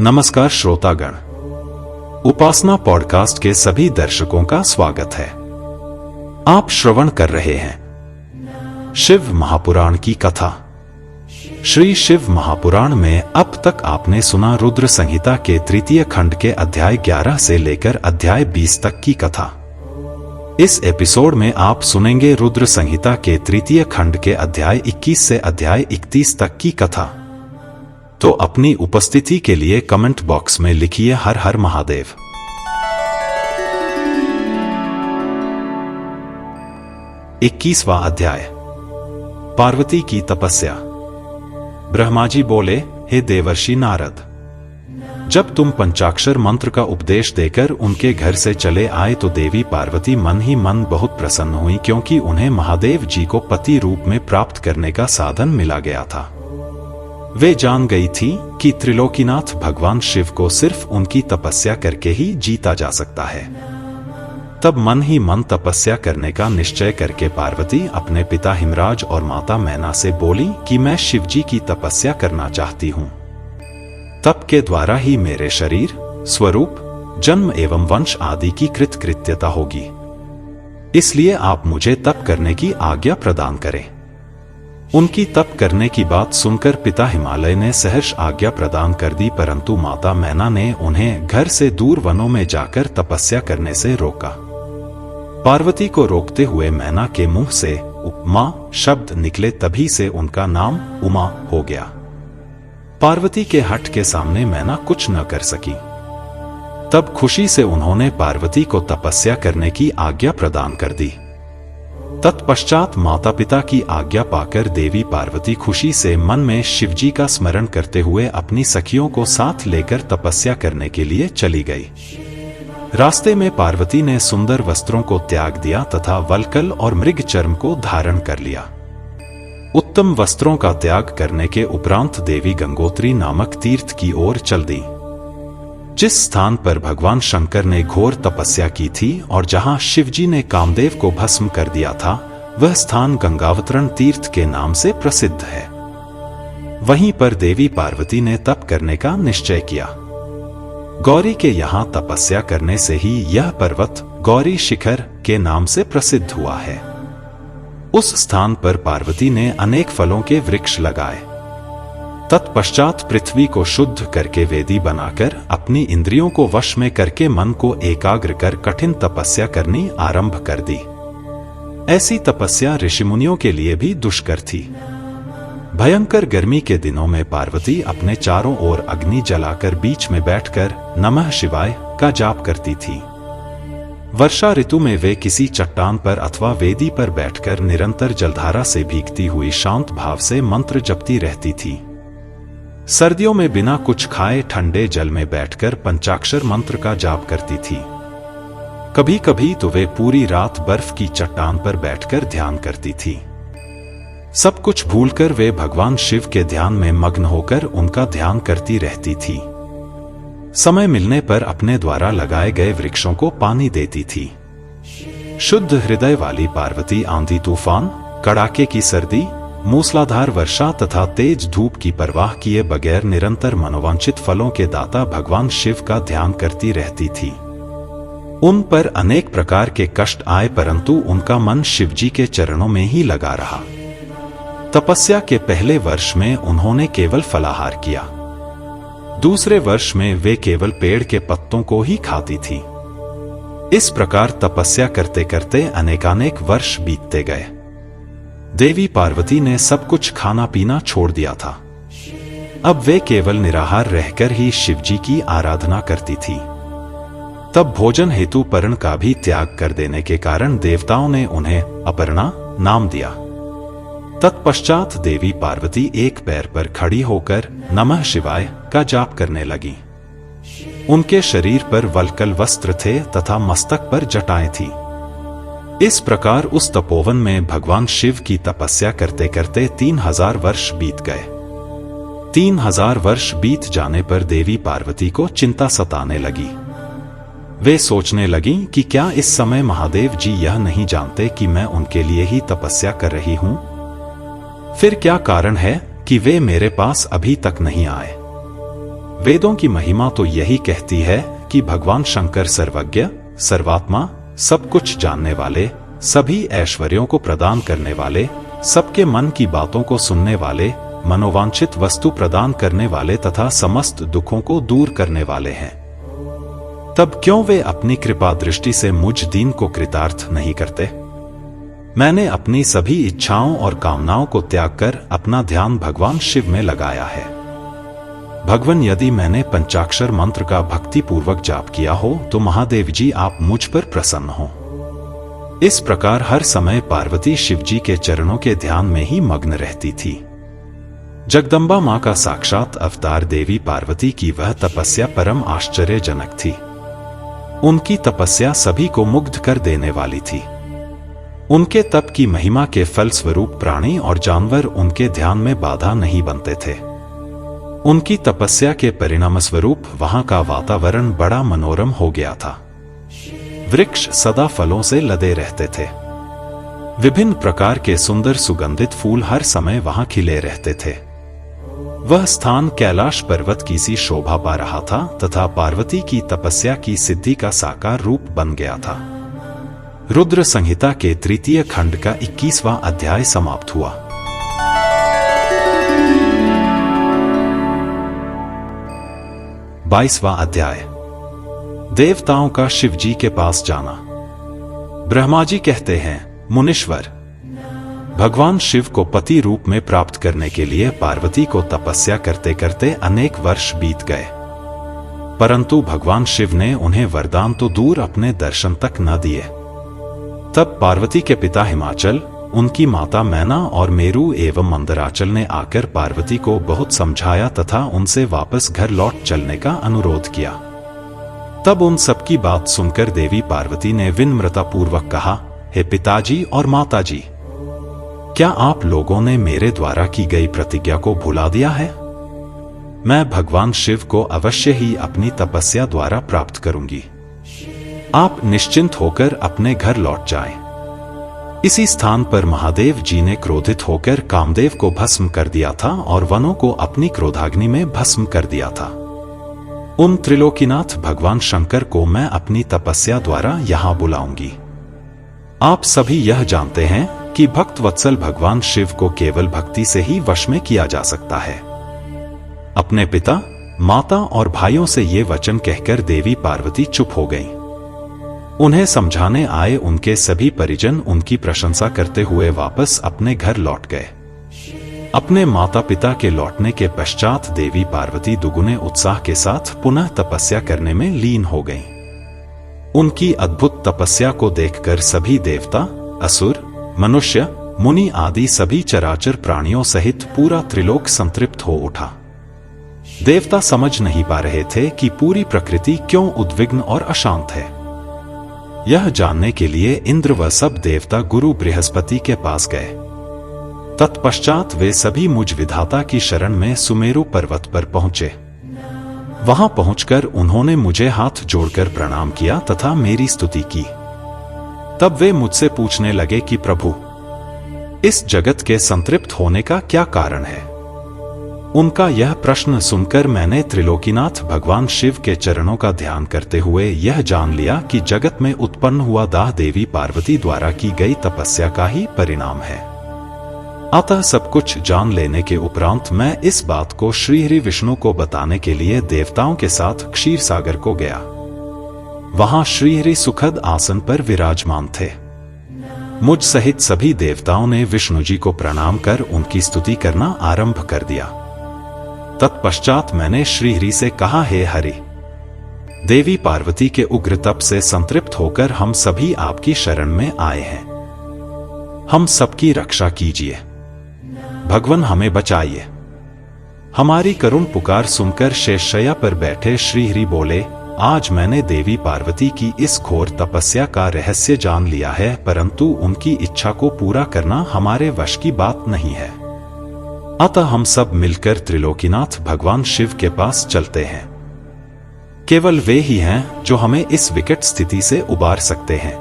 नमस्कार श्रोतागण, उपासना पॉडकास्ट के सभी दर्शकों का स्वागत है। आप श्रवण कर रहे हैं शिव महापुराण की कथा। श्री शिव महापुराण में अब तक आपने सुना रुद्र संहिता के तृतीय खंड के अध्याय 11 से लेकर अध्याय 20 तक की कथा। इस एपिसोड में आप सुनेंगे रुद्र संहिता के तृतीय खंड के अध्याय 21 से अध्याय 31 तक की कथा। तो अपनी उपस्थिति के लिए कमेंट बॉक्स में लिखिए हर हर महादेव। इक्कीसवां अध्याय, पार्वती की तपस्या। ब्रह्मा जी बोले, हे देवर्षि नारद, जब तुम पंचाक्षर मंत्र का उपदेश देकर उनके घर से चले आए तो देवी पार्वती मन ही मन बहुत प्रसन्न हुई, क्योंकि उन्हें महादेव जी को पति रूप में प्राप्त करने का साधन मिला गया था। वे जान गई थी कि त्रिलोकीनाथ भगवान शिव को सिर्फ उनकी तपस्या करके ही जीता जा सकता है। तब मन ही मन तपस्या करने का निश्चय करके पार्वती अपने पिता हिमराज और माता मैना से बोली कि मैं शिव जी की तपस्या करना चाहती हूँ। तप के द्वारा ही मेरे शरीर, स्वरूप, जन्म एवं वंश आदि की कृतकृत्यता होगी। इसलिए आप मुझे तप करने की आज्ञा प्रदान करें। उनकी तप करने की बात सुनकर पिता हिमालय ने सहर्ष आज्ञा प्रदान कर दी, परंतु माता मैना ने उन्हें घर से दूर वनों में जाकर तपस्या करने से रोका। पार्वती को रोकते हुए मैना के मुंह से उपमा शब्द निकले, तभी से उनका नाम उमा हो गया। पार्वती के हठ के सामने मैना कुछ न कर सकी। तब खुशी से उन्होंने पार्वती को तपस्या करने की आज्ञा प्रदान कर दी। तत्पश्चात माता पिता की आज्ञा पाकर देवी पार्वती खुशी से मन में शिवजी का स्मरण करते हुए अपनी सखियों को साथ लेकर तपस्या करने के लिए चली गई। रास्ते में पार्वती ने सुंदर वस्त्रों को त्याग दिया तथा वल्कल और मृग चर्म को धारण कर लिया। उत्तम वस्त्रों का त्याग करने के उपरांत देवी गंगोत्री नामक तीर्थ की ओर चल दी, जिस स्थान पर भगवान शंकर ने घोर तपस्या की थी और जहां शिवजी ने कामदेव को भस्म कर दिया था, वह स्थान गंगावतरण तीर्थ के नाम से प्रसिद्ध है। वहीं पर देवी पार्वती ने तप करने का निश्चय किया। गौरी के यहाँ तपस्या करने से ही यह पर्वत गौरी शिखर के नाम से प्रसिद्ध हुआ है। उस स्थान पर पार्वती ने अनेक फलों के वृक्ष लगाए। तत्पश्चात पृथ्वी को शुद्ध करके वेदी बनाकर अपनी इंद्रियों को वश में करके मन को एकाग्र कर कठिन तपस्या करनी आरंभ कर दी। ऐसी तपस्या ऋषिमुनियों के लिए भी दुष्कर थी। भयंकर गर्मी के दिनों में पार्वती अपने चारों ओर अग्नि जलाकर बीच में बैठकर नमः शिवाय का जाप करती थी। वर्षा ऋतु में वे किसी चट्टान पर अथवा वेदी पर बैठकर निरंतर जलधारा से भीगती हुई शांत भाव से मंत्र जपती रहती थी। सर्दियों में बिना कुछ खाए ठंडे जल में बैठकर पंचाक्षर मंत्र का जाप करती थी। कभी कभी तो वे पूरी रात बर्फ की चट्टान पर बैठकर ध्यान करती थी। सब कुछ भूलकर वे भगवान शिव के ध्यान में मग्न होकर उनका ध्यान करती रहती थी। समय मिलने पर अपने द्वारा लगाए गए वृक्षों को पानी देती थी। शुद्ध हृदय वाली पार्वती आंधी तूफान, कड़ाके की सर्दी, मूसलाधार वर्षा तथा तेज धूप की परवाह किए बगैर निरंतर मनोवांछित फलों के दाता भगवान शिव का ध्यान करती रहती थी। उन पर अनेक प्रकार के कष्ट आए, परंतु उनका मन शिवजी के चरणों में ही लगा रहा। तपस्या के पहले वर्ष में उन्होंने केवल फलाहार किया। दूसरे वर्ष में वे केवल पेड़ के पत्तों को ही खाती थी। इस प्रकार तपस्या करते करते अनेकानेक वर्ष बीतते गए। देवी पार्वती ने सब कुछ खाना पीना छोड़ दिया था। अब वे केवल निराहार रहकर ही शिवजी की आराधना करती थी। तब भोजन हेतु पर्ण का भी त्याग कर देने के कारण देवताओं ने उन्हें अपर्णा नाम दिया। तत्पश्चात देवी पार्वती एक पैर पर खड़ी होकर नमः शिवाय का जाप करने लगी। उनके शरीर पर वल्कल वस्त्र थे तथा मस्तक पर जटाएं थी। इस प्रकार उस तपोवन में भगवान शिव की तपस्या करते करते 3000 वर्ष बीत गए। 3000 वर्ष बीत जाने पर देवी पार्वती को चिंता सताने लगी। वे सोचने लगी कि क्या इस समय महादेव जी यह नहीं जानते कि मैं उनके लिए ही तपस्या कर रही हूं? फिर क्या कारण है कि वे मेरे पास अभी तक नहीं आए? वेदों की महिमा तो यही कहती है कि भगवान शंकर सर्वज्ञ, सर्वात्मा, सब कुछ जानने वाले, सभी ऐश्वर्यों को प्रदान करने वाले, सबके मन की बातों को सुनने वाले, मनोवांछित वस्तु प्रदान करने वाले तथा समस्त दुखों को दूर करने वाले हैं। तब क्यों वे अपनी कृपा दृष्टि से मुझ दीन को कृतार्थ नहीं करते? मैंने अपनी सभी इच्छाओं और कामनाओं को त्याग कर अपना ध्यान भगवान शिव में लगाया है। भगवान, यदि मैंने पंचाक्षर मंत्र का भक्ति पूर्वक जाप किया हो तो महादेव जी आप मुझ पर प्रसन्न हो। इस प्रकार हर समय पार्वती शिव जी के चरणों के ध्यान में ही मग्न रहती थी। जगदम्बा मां का साक्षात अवतार देवी पार्वती की वह तपस्या परम आश्चर्यजनक थी। उनकी तपस्या सभी को मुग्ध कर देने वाली थी। उनके तप की महिमा के फलस्वरूप प्राणी और जानवर उनके ध्यान में बाधा नहीं बनते थे। उनकी तपस्या के परिणाम स्वरूप वहां का वातावरण बड़ा मनोरम हो गया था। वृक्ष सदा फलों से लदे रहते थे। विभिन्न प्रकार के सुंदर सुगंधित फूल हर समय वहां खिले रहते थे। वह स्थान कैलाश पर्वत की सी शोभा पा रहा था तथा पार्वती की तपस्या की सिद्धि का साकार रूप बन गया था। रुद्र संहिता के तृतीय खंड का 21वां अध्याय समाप्त हुआ। बाईसवां अध्याय, देवताओं का शिव जी के पास जाना। ब्रह्मा जी कहते हैं, मुनीश्वर, भगवान शिव को पति रूप में प्राप्त करने के लिए पार्वती को तपस्या करते करते अनेक वर्ष बीत गए, परंतु भगवान शिव ने उन्हें वरदान तो दूर अपने दर्शन तक न दिए। तब पार्वती के पिता हिमाचल, उनकी माता मैना और मेरू एवं मंदराचल ने आकर पार्वती को बहुत समझाया तथा उनसे वापस घर लौट चलने का अनुरोध किया। तब उन सबकी बात सुनकर देवी पार्वती ने विनम्रतापूर्वक कहा, हे पिताजी और माताजी, क्या आप लोगों ने मेरे द्वारा की गई प्रतिज्ञा को भुला दिया है? मैं भगवान शिव को अवश्य ही अपनी तपस्या द्वारा प्राप्त करूंगी। आप निश्चिंत होकर अपने घर लौट जाएं। इसी स्थान पर महादेव जी ने क्रोधित होकर कामदेव को भस्म कर दिया था और वनों को अपनी क्रोधाग्नि में भस्म कर दिया था। उन त्रिलोकीनाथ भगवान शंकर को मैं अपनी तपस्या द्वारा यहां बुलाऊंगी। आप सभी यह जानते हैं कि भक्त वत्सल भगवान शिव को केवल भक्ति से ही वश में किया जा सकता है। अपने पिता, माता और भाइयों से ये वचन कहकर देवी पार्वती चुप हो गईं। उन्हें समझाने आए उनके सभी परिजन उनकी प्रशंसा करते हुए वापस अपने घर लौट गए। अपने माता पिता के लौटने के पश्चात देवी पार्वती दुगुने उत्साह के साथ पुनः तपस्या करने में लीन हो गईं। उनकी अद्भुत तपस्या को देखकर सभी देवता, असुर, मनुष्य, मुनि आदि सभी चराचर प्राणियों सहित पूरा त्रिलोक संतृप्त हो उठा। देवता समझ नहीं पा रहे थे कि पूरी प्रकृति क्यों उद्विग्न और अशांत है। यह जानने के लिए इंद्र व सब देवता गुरु बृहस्पति के पास गए। तत्पश्चात वे सभी मुझ विधाता की शरण में सुमेरु पर्वत पर पहुंचे। वहां पहुंचकर उन्होंने मुझे हाथ जोड़कर प्रणाम किया तथा मेरी स्तुति की। तब वे मुझसे पूछने लगे कि प्रभु, इस जगत के संतृप्त होने का क्या कारण है? उनका यह प्रश्न सुनकर मैंने त्रिलोकीनाथ भगवान शिव के चरणों का ध्यान करते हुए यह जान लिया कि जगत में उत्पन्न हुआ दाह देवी पार्वती द्वारा की गई तपस्या का ही परिणाम है। अतः सब कुछ जान लेने के उपरांत मैं इस बात को श्रीहरि विष्णु को बताने के लिए देवताओं के साथ क्षीर सागर को गया। वहां श्रीहरि सुखद आसन पर विराजमान थे। मुझ सहित सभी देवताओं ने विष्णु जी को प्रणाम कर उनकी स्तुति करना आरंभ कर दिया। तत्पश्चात मैंने श्रीहरि से कहा, हे हरि, देवी पार्वती के उग्र तप से संतृप्त होकर हम सभी आपकी शरण में आए हैं। हम सबकी रक्षा कीजिए। भगवान हमें बचाइए। हमारी करुण पुकार सुनकर शेषशय्या पर बैठे श्रीहरि बोले, आज मैंने देवी पार्वती की इस घोर तपस्या का रहस्य जान लिया है, परंतु उनकी इच्छा को पूरा करना हमारे वश की बात नहीं है। अतः हम सब मिलकर त्रिलोकीनाथ भगवान शिव के पास चलते हैं। केवल वे ही हैं जो हमें इस विकट स्थिति से उबार सकते हैं।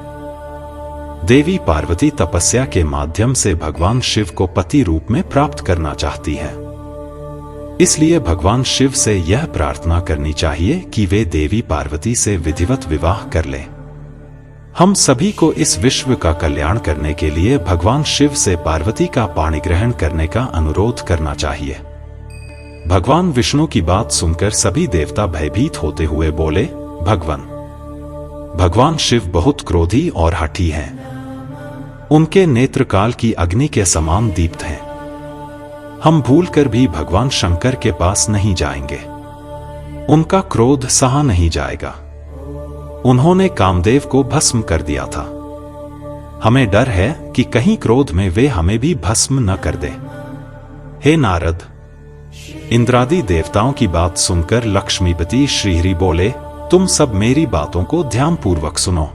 देवी पार्वती तपस्या के माध्यम से भगवान शिव को पति रूप में प्राप्त करना चाहती हैं। इसलिए भगवान शिव से यह प्रार्थना करनी चाहिए कि वे देवी पार्वती से विधिवत विवाह कर लें। हम सभी को इस विश्व का कल्याण करने के लिए भगवान शिव से पार्वती का पाणी ग्रहण करने का अनुरोध करना चाहिए। भगवान विष्णु की बात सुनकर सभी देवता भयभीत होते हुए बोले, भगवान शिव बहुत क्रोधी और हठी हैं। उनके नेत्र काल की अग्नि के समान दीप्त हैं। हम भूलकर भी भगवान शंकर के पास नहीं जाएंगे। उनका क्रोध सहा नहीं जाएगा। उन्होंने कामदेव को भस्म कर दिया था। हमें डर है कि कहीं क्रोध में वे हमें भी भस्म न कर दें। हे नारद, इंद्रादि देवताओं की बात सुनकर लक्ष्मीपति श्रीहरि बोले, तुम सब मेरी बातों को ध्यानपूर्वक सुनो।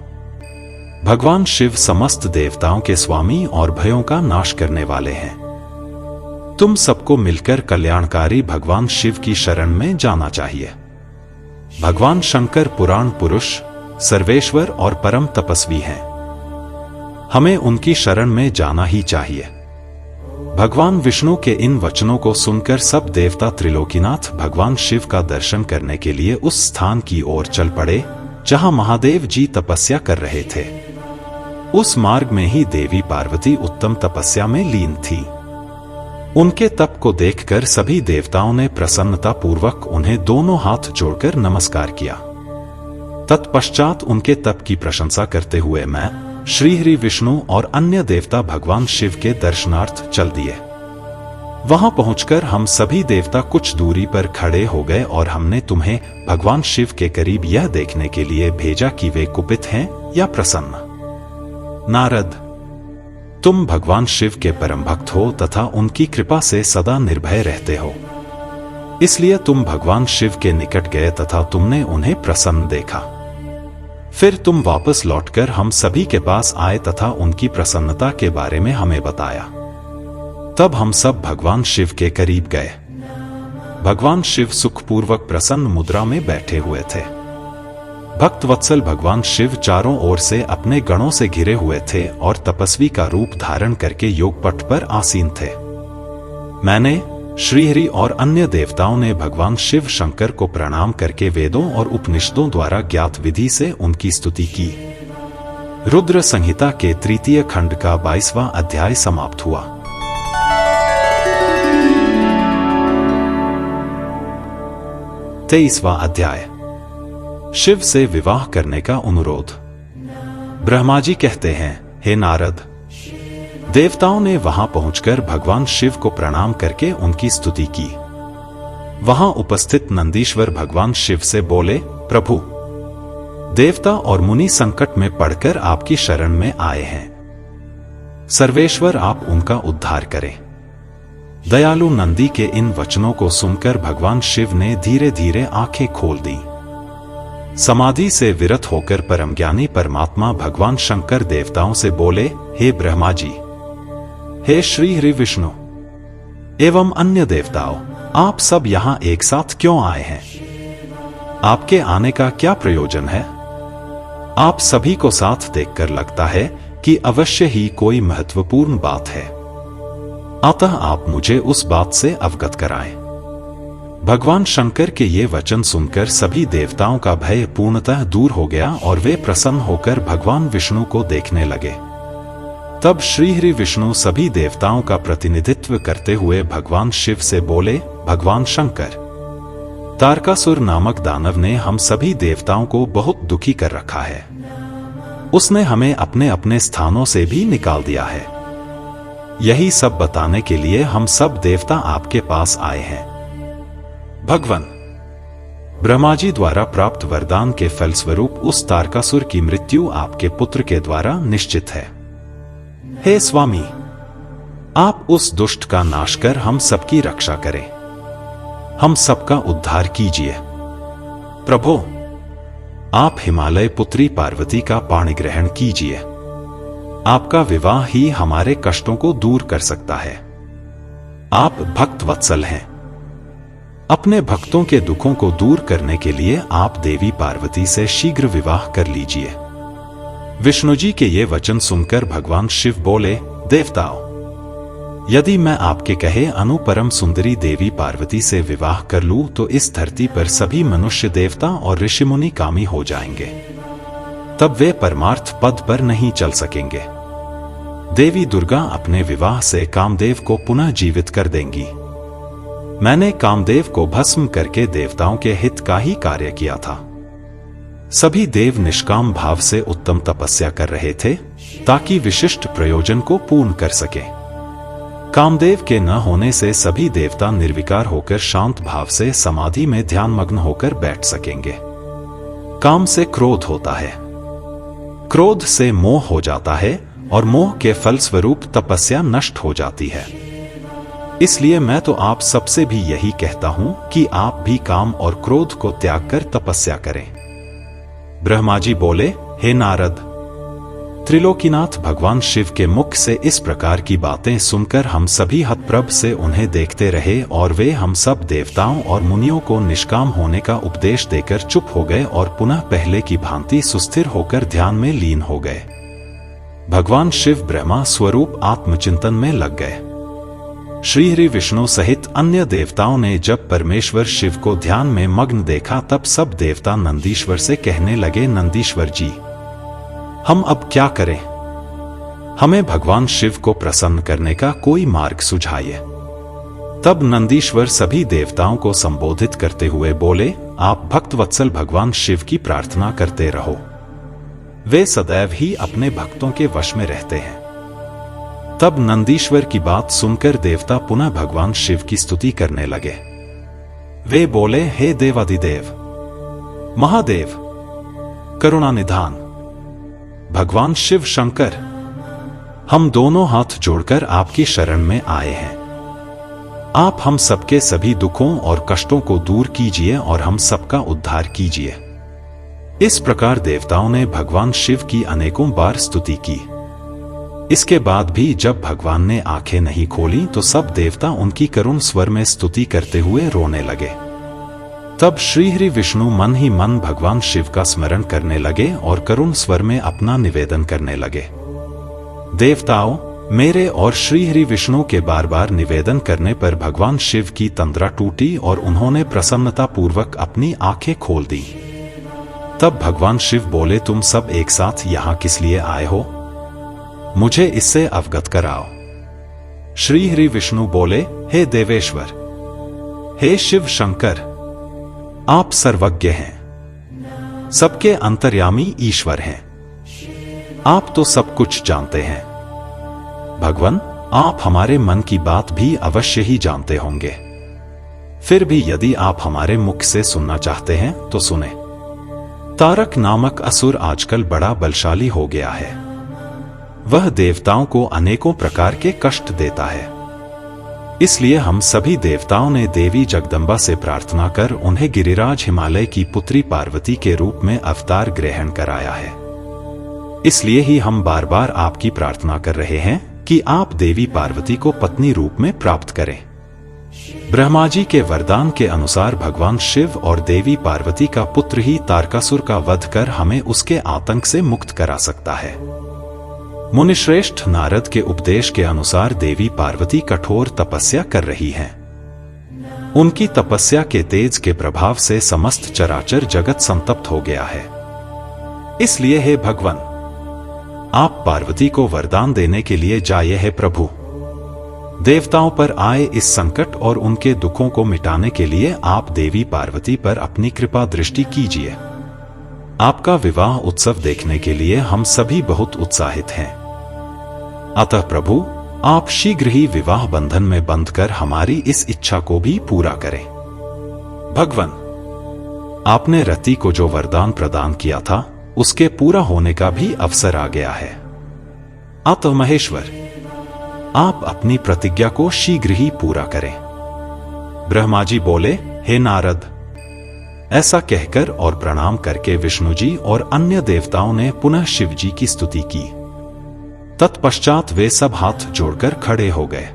भगवान शिव समस्त देवताओं के स्वामी और भयों का नाश करने वाले हैं। तुम सबको मिलकर कल्याणकारी भगवान शिव की शरण में जाना चाहिए। भगवान शंकर पुराण पुरुष, सर्वेश्वर और परम तपस्वी हैं। हमें उनकी शरण में जाना ही चाहिए। भगवान विष्णु के इन वचनों को सुनकर सब देवता त्रिलोकीनाथ भगवान शिव का दर्शन करने के लिए उस स्थान की ओर चल पड़े जहां महादेव जी तपस्या कर रहे थे। उस मार्ग में ही देवी पार्वती उत्तम तपस्या में लीन थी। उनके तप को देखकर सभी देवताओं ने प्रसन्नता पूर्वक उन्हें दोनों हाथ जोड़कर नमस्कार किया। तत्पश्चात उनके तप की प्रशंसा करते हुए मैं, श्रीहरि विष्णु और अन्य देवता भगवान शिव के दर्शनार्थ चल दिए। वहां पहुंचकर हम सभी देवता कुछ दूरी पर खड़े हो गए और हमने तुम्हें भगवान शिव के करीब यह देखने के लिए भेजा कि वे कुपित हैं या प्रसन्न। नारद, तुम भगवान शिव के परम भक्त हो तथा उनकी कृपा से सदा निर्भय रहते हो। इसलिए तुम भगवान शिव के निकट गए तथा तुमने उन्हें प्रसन्न देखा। फिर तुम वापस लौटकर हम सभी के पास आए तथा उनकी प्रसन्नता के बारे में हमें बताया। तब हम सब भगवान शिव के करीब गए। भगवान शिव सुखपूर्वक प्रसन्न मुद्रा में बैठे हुए थे। भक्त वत्सल भगवान शिव चारों ओर से अपने गणों से घिरे हुए थे और तपस्वी का रूप धारण करके योगपट पर आसीन थे। मैंने, श्रीहरि और अन्य देवताओं ने भगवान शिव शंकर को प्रणाम करके वेदों और उपनिषदों द्वारा ज्ञात विधि से उनकी स्तुति की। रुद्र संहिता के तृतीय खंड का 22वां अध्याय समाप्त हुआ। तेईसवां अध्याय, शिव से विवाह करने का अनुरोध। ब्रह्मा जी कहते हैं, हे नारद, देवताओं ने वहां पहुंचकर भगवान शिव को प्रणाम करके उनकी स्तुति की। वहां उपस्थित नंदीश्वर भगवान शिव से बोले, प्रभु, देवता और मुनि संकट में पड़कर आपकी शरण में आए हैं। सर्वेश्वर, आप उनका उद्धार करें। दयालु नंदी के इन वचनों को सुनकर भगवान शिव ने धीरे धीरे आंखें खोल दी। समाधि से विरत होकर परमज्ञानी परमात्मा भगवान शंकर देवताओं से बोले, हे ब्रह्मा जी, हे श्रीहरि विष्णु एवं अन्य देवताओं, आप सब यहां एक साथ क्यों आए हैं? आपके आने का क्या प्रयोजन है? आप सभी को साथ देखकर लगता है कि अवश्य ही कोई महत्वपूर्ण बात है। अतः आप मुझे उस बात से अवगत कराएं। भगवान शंकर के ये वचन सुनकर सभी देवताओं का भय पूर्णतः दूर हो गया और वे प्रसन्न होकर भगवान विष्णु को देखने लगे। तब श्रीहरि विष्णु सभी देवताओं का प्रतिनिधित्व करते हुए भगवान शिव से बोले, भगवान शंकर, तारकासुर नामक दानव ने हम सभी देवताओं को बहुत दुखी कर रखा है। उसने हमें अपने अपने स्थानों से भी निकाल दिया है। यही सब बताने के लिए हम सब देवता आपके पास आए हैं। भगवान, ब्रह्मा जी द्वारा प्राप्त वरदान के फलस्वरूप उस तारकासुर की मृत्यु आपके पुत्र के द्वारा निश्चित है। हे स्वामी, आप उस दुष्ट का नाश कर हम सबकी रक्षा करें। हम सबका उद्धार कीजिए। प्रभु, आप हिमालय पुत्री पार्वती का पाणी ग्रहण कीजिए। आपका विवाह ही हमारे कष्टों को दूर कर सकता है। आप भक्त वत्सल हैं। अपने भक्तों के दुखों को दूर करने के लिए आप देवी पार्वती से शीघ्र विवाह कर लीजिए। विष्णु जी के ये वचन सुनकर भगवान शिव बोले, देवताओं, यदि मैं आपके कहे अनुपरम सुंदरी देवी पार्वती से विवाह कर लूं तो इस धरती पर सभी मनुष्य देवता और ऋषिमुनि कामी हो जाएंगे, तब वे परमार्थ पद पर नहीं चल सकेंगे। देवी दुर्गा अपने विवाह से कामदेव को पुनः जीवित कर देंगी। मैंने कामदेव को भस्म करके देवताओं के हित का ही कार्य किया था। सभी देव निष्काम भाव से उत्तम तपस्या कर रहे थे ताकि विशिष्ट प्रयोजन को पूर्ण कर सके। कामदेव के न होने से सभी देवता निर्विकार होकर शांत भाव से समाधि में ध्यानमग्न होकर बैठ सकेंगे। काम से क्रोध होता है, क्रोध से मोह हो जाता है और मोह के फलस्वरूप तपस्या नष्ट हो जाती है। इसलिए मैं तो आप सबसे भी यही कहता हूं कि आप भी काम और क्रोध को त्याग कर तपस्या करें। ब्रह्मा जी बोले, हे नारद, त्रिलोकीनाथ भगवान शिव के मुख से इस प्रकार की बातें सुनकर हम सभी हतप्रभ से उन्हें देखते रहे और वे हम सब देवताओं और मुनियों को निष्काम होने का उपदेश देकर चुप हो गए और पुनः पहले की भांति सुस्थिर होकर ध्यान में लीन हो गए। भगवान शिव ब्रह्मा स्वरूप आत्मचिंतन में लग गए। श्रीहरि विष्णु सहित अन्य देवताओं ने जब परमेश्वर शिव को ध्यान में मग्न देखा तब सब देवता नंदीश्वर से कहने लगे, नंदीश्वर जी, हम अब क्या करें? हमें भगवान शिव को प्रसन्न करने का कोई मार्ग सुझाइए। तब नंदीश्वर सभी देवताओं को संबोधित करते हुए बोले, आप भक्तवत्सल भगवान शिव की प्रार्थना करते रहो, वे सदैव ही अपने भक्तों के वश में रहते हैं। तब नंदीश्वर की बात सुनकर देवता पुनः भगवान शिव की स्तुति करने लगे। वे बोले, हे देवादिदेव, महादेव, करुणानिधान, भगवान शिव शंकर, हम दोनों हाथ जोड़कर आपकी शरण में आए हैं। आप हम सबके सभी दुखों और कष्टों को दूर कीजिए और हम सबका उद्धार कीजिए। इस प्रकार देवताओं ने भगवान शिव की अनेकों बार स्तुति की। इसके बाद भी जब भगवान ने आंखें नहीं खोली तो सब देवता उनकी करुण स्वर में स्तुति करते हुए रोने लगे। तब श्रीहरि विष्णु मन ही मन भगवान शिव का स्मरण करने लगे और करुण स्वर में अपना निवेदन करने लगे, देवताओं, मेरे और श्रीहरि विष्णु के बार बार निवेदन करने पर भगवान शिव की तंद्रा टूटी और उन्होंने प्रसन्नता पूर्वक अपनी आंखें खोल दी। तब भगवान शिव बोले, तुम सब एक साथ यहां किस लिए आए हो? मुझे इससे अवगत कराओ। श्रीहरि विष्णु बोले, हे देवेश्वर, हे शिव शंकर, आप सर्वज्ञ हैं, सबके अंतर्यामी ईश्वर हैं, आप तो सब कुछ जानते हैं। भगवान, आप हमारे मन की बात भी अवश्य ही जानते होंगे। फिर भी यदि आप हमारे मुख से सुनना चाहते हैं तो सुने। तारक नामक असुर आजकल बड़ा बलशाली हो गया है। वह देवताओं को अनेकों प्रकार के कष्ट देता है। इसलिए हम सभी देवताओं ने देवी जगदम्बा से प्रार्थना कर उन्हें गिरिराज हिमालय की पुत्री पार्वती के रूप में अवतार ग्रहण कराया है। इसलिए ही हम बार बार आपकी प्रार्थना कर रहे हैं कि आप देवी पार्वती को पत्नी रूप में प्राप्त करें। ब्रह्मा जी के वरदान के अनुसार भगवान शिव और देवी पार्वती का पुत्र ही तारकासुर का वध कर हमें उसके आतंक से मुक्त करा सकता है। मुनिश्रेष्ठ नारद के उपदेश के अनुसार देवी पार्वती कठोर तपस्या कर रही हैं। उनकी तपस्या के तेज के प्रभाव से समस्त चराचर जगत संतप्त हो गया है। इसलिए हे भगवान, आप पार्वती को वरदान देने के लिए जाइए। है प्रभु, देवताओं पर आए इस संकट और उनके दुखों को मिटाने के लिए आप देवी पार्वती पर अपनी कृपा दृष्टि कीजिए। आपका विवाह उत्सव देखने के लिए हम सभी बहुत उत्साहित हैं। अतः प्रभु, आप शीघ्र ही विवाह बंधन में बंधकर हमारी इस इच्छा को भी पूरा करें। भगवान, आपने रति को जो वरदान प्रदान किया था उसके पूरा होने का भी अवसर आ गया है। अतः महेश्वर, आप अपनी प्रतिज्ञा को शीघ्र ही पूरा करें। ब्रह्मा जी बोले, हे नारद, ऐसा कहकर और प्रणाम करके विष्णु जी और अन्य देवताओं ने पुनः शिव जी की स्तुति की। तत्पश्चात वे सब हाथ जोड़कर खड़े हो गए।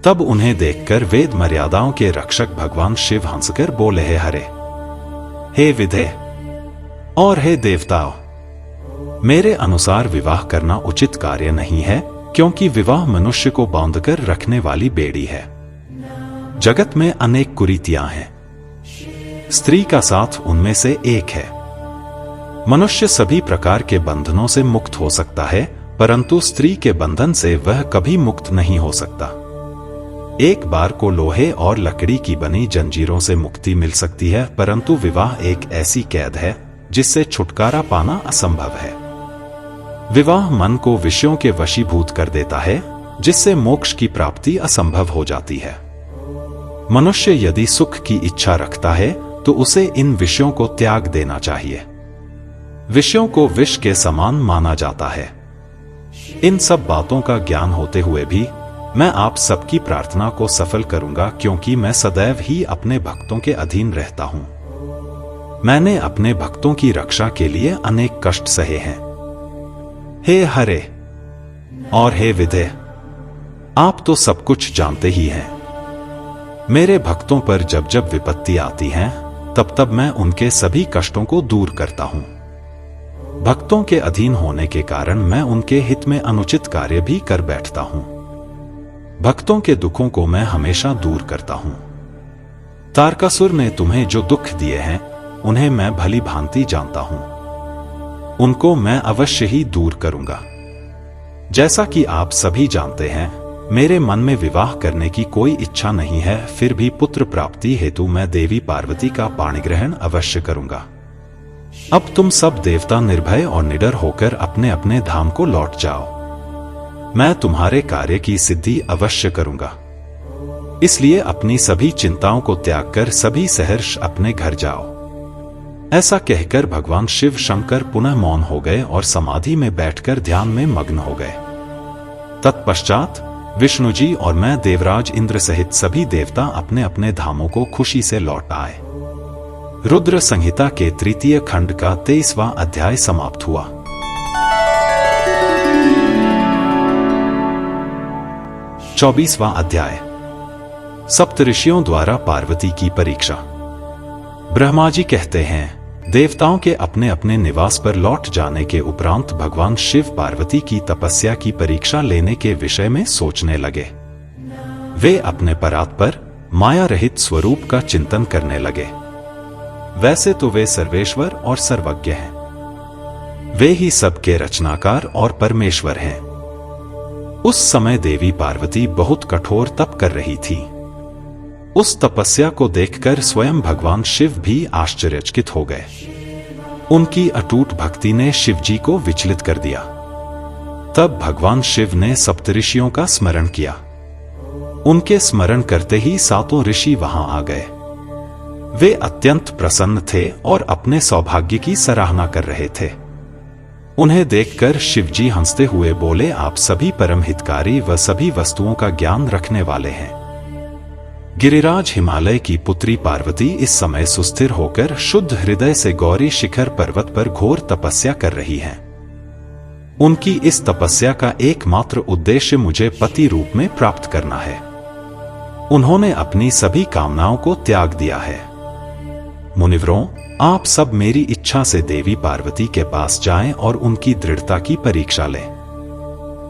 तब उन्हें देखकर वेद मर्यादाओं के रक्षक भगवान शिव हंसकर बोले, हे हरे, हे विधे और हे देवताओं, मेरे अनुसार विवाह करना उचित कार्य नहीं है, क्योंकि विवाह मनुष्य को बांधकर रखने वाली बेड़ी है। जगत में अनेक कुरीतियां हैं, स्त्री का साथ उनमें से एक है। मनुष्य सभी प्रकार के बंधनों से मुक्त हो सकता है, परंतु स्त्री के बंधन से वह कभी मुक्त नहीं हो सकता। एक बार को लोहे और लकड़ी की बनी जंजीरों से मुक्ति मिल सकती है, परंतु विवाह एक ऐसी कैद है जिससे छुटकारा पाना असंभव है। विवाह मन को विषयों के वशीभूत कर देता है, जिससे मोक्ष की प्राप्ति असंभव हो जाती है। मनुष्य यदि सुख की इच्छा रखता है तो उसे इन विषयों को त्याग देना चाहिए। विषयों को विष के समान माना जाता है। इन सब बातों का ज्ञान होते हुए भी मैं आप सबकी प्रार्थना को सफल करूंगा, क्योंकि मैं सदैव ही अपने भक्तों के अधीन रहता हूं। मैंने अपने भक्तों की रक्षा के लिए अनेक कष्ट सहे हैं। हे हरे और हे विधे, आप तो सब कुछ जानते ही हैं। मेरे भक्तों पर जब जब विपत्ति आती है, तब तब मैं उनके सभी कष्टों को दूर करता हूं। भक्तों के अधीन होने के कारण मैं उनके हित में अनुचित कार्य भी कर बैठता हूं। भक्तों के दुखों को मैं हमेशा दूर करता हूं। तारकासुर ने तुम्हें जो दुख दिए हैं, उन्हें मैं भली भांति जानता हूं। उनको मैं अवश्य ही दूर करूंगा। जैसा कि आप सभी जानते हैं, मेरे मन में विवाह करने की कोई इच्छा नहीं है, फिर भी पुत्र प्राप्ति हेतु मैं देवी पार्वती का पाणिग्रहण अवश्य करूंगा। अब तुम सब देवता निर्भय और निडर होकर अपने अपने धाम को लौट जाओ। मैं तुम्हारे कार्य की सिद्धि अवश्य करूंगा। इसलिए अपनी सभी चिंताओं को त्याग कर सभी सहर्ष अपने घर जाओ। ऐसा कहकर भगवान शिव शंकर पुनः मौन हो गए और समाधि में बैठकर ध्यान में मग्न हो गए। तत्पश्चात विष्णु जी और मैं देवराज इंद्र सहित सभी देवता अपने अपने धामों को खुशी से लौट आए। रुद्र संहिता के तृतीय खंड का 23वां अध्याय समाप्त हुआ। चौबीसवां अध्याय, सप्तऋषियों द्वारा पार्वती की परीक्षा। ब्रह्मा जी कहते हैं, देवताओं के अपने अपने निवास पर लौट जाने के उपरांत भगवान शिव पार्वती की तपस्या की परीक्षा लेने के विषय में सोचने लगे। वे अपने परात्पर माया रहित स्वरूप का चिंतन करने लगे। वैसे तो वे सर्वेश्वर और सर्वज्ञ हैं। वे ही सबके रचनाकार और परमेश्वर हैं। उस समय देवी पार्वती बहुत कठोर तप कर रही थी। उस तपस्या को देखकर स्वयं भगवान शिव भी आश्चर्यचकित हो गए। उनकी अटूट भक्ति ने शिव जी को विचलित कर दिया। तब भगवान शिव ने सप्तऋषियों का स्मरण किया। उनके स्मरण करते ही सातों ऋषि वहां आ गए। वे अत्यंत प्रसन्न थे और अपने सौभाग्य की सराहना कर रहे थे। उन्हें देखकर शिव जी हंसते हुए बोले, आप सभी परम हितकारी व सभी वस्तुओं का ज्ञान रखने वाले हैं। गिरिराज हिमालय की पुत्री पार्वती इस समय सुस्थिर होकर शुद्ध हृदय से गौरी शिखर पर्वत पर घोर तपस्या कर रही हैं। उनकी इस तपस्या का एकमात्र उद्देश्य मुझे पति रूप में प्राप्त करना है। उन्होंने अपनी सभी कामनाओं को त्याग दिया है। मुनिवरों, आप सब मेरी इच्छा से देवी पार्वती के पास जाएं और उनकी दृढ़ता की परीक्षा लें।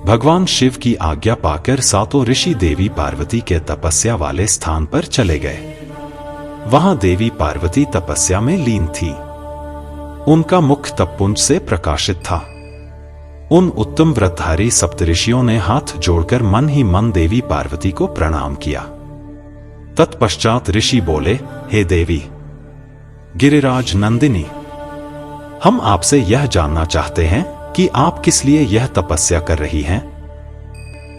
भगवान शिव की आज्ञा पाकर सातों ऋषि देवी पार्वती के तपस्या वाले स्थान पर चले गए। वहां देवी पार्वती तपस्या में लीन थी। उनका मुख तपपुंज से प्रकाशित था। उन उत्तम व्रतधारी सप्तऋषियों ने हाथ जोड़कर मन ही मन देवी पार्वती को प्रणाम किया। तत्पश्चात ऋषि बोले, हे देवी गिरिराज नंदिनी, हम आपसे यह जानना चाहते हैं कि आप किस लिए यह तपस्या कर रही हैं?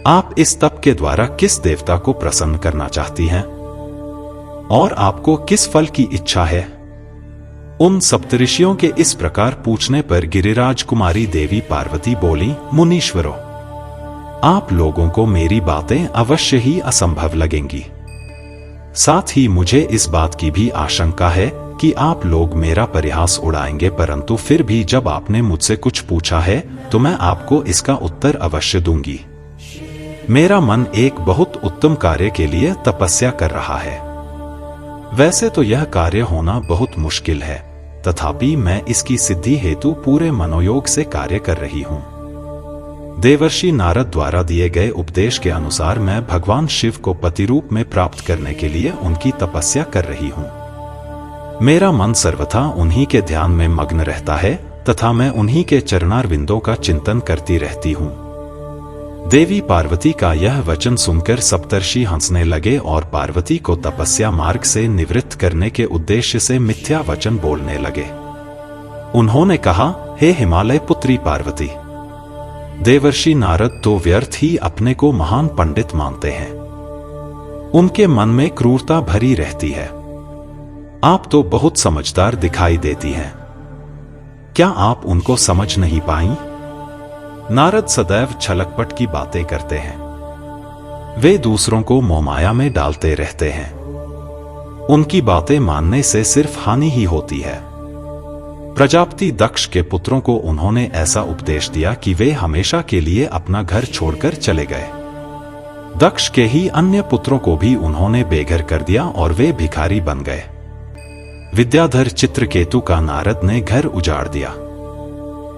आप इस तप के द्वारा किस देवता को प्रसन्न करना चाहती हैं? और आपको किस फल की इच्छा है? उन सप्तऋषियों के इस प्रकार पूछने पर गिरिराज कुमारी देवी पार्वती बोली, मुनीश्वरों, आप लोगों को मेरी बातें अवश्य ही असंभव लगेंगी। साथ ही मुझे इस बात की भी आशंका है कि आप लोग मेरा परिहास उड़ाएंगे, परंतु फिर भी जब आपने मुझसे कुछ पूछा है तो मैं आपको इसका उत्तर अवश्य दूंगी। मेरा मन एक बहुत उत्तम कार्य के लिए तपस्या कर रहा है। वैसे तो यह कार्य होना बहुत मुश्किल है, तथापि मैं इसकी सिद्धि हेतु पूरे मनोयोग से कार्य कर रही हूं। देवर्षि नारद द्वारा दिए गए उपदेश के अनुसार मैं भगवान शिव को पति रूप में प्राप्त करने के लिए उनकी तपस्या कर रही हूँ। मेरा मन सर्वथा उन्हीं के ध्यान में मग्न रहता है तथा मैं उन्हीं के चरणारविंदों का चिंतन करती रहती हूँ। देवी पार्वती का यह वचन सुनकर सप्तर्षि हंसने लगे और पार्वती को तपस्या मार्ग से निवृत्त करने के उद्देश्य से मिथ्या वचन बोलने लगे। उन्होंने कहा, हे हिमालय पुत्री पार्वती, देवर्षि नारद तो व्यर्थ ही अपने को महान पंडित मानते हैं। उनके मन में क्रूरता भरी रहती है। आप तो बहुत समझदार दिखाई देती हैं। क्या आप उनको समझ नहीं पाई? नारद सदैव छलकपट की बातें करते हैं। वे दूसरों को मोहमाया में डालते रहते हैं। उनकी बातें मानने से सिर्फ हानि ही होती है। प्रजापति दक्ष के पुत्रों को उन्होंने ऐसा उपदेश दिया कि वे हमेशा के लिए अपना घर छोड़कर चले गए। दक्ष के ही अन्य पुत्रों को भी उन्होंने बेघर कर दिया और वे भिखारी बन गए। विद्याधर चित्रकेतु का नारद ने घर उजाड़ दिया।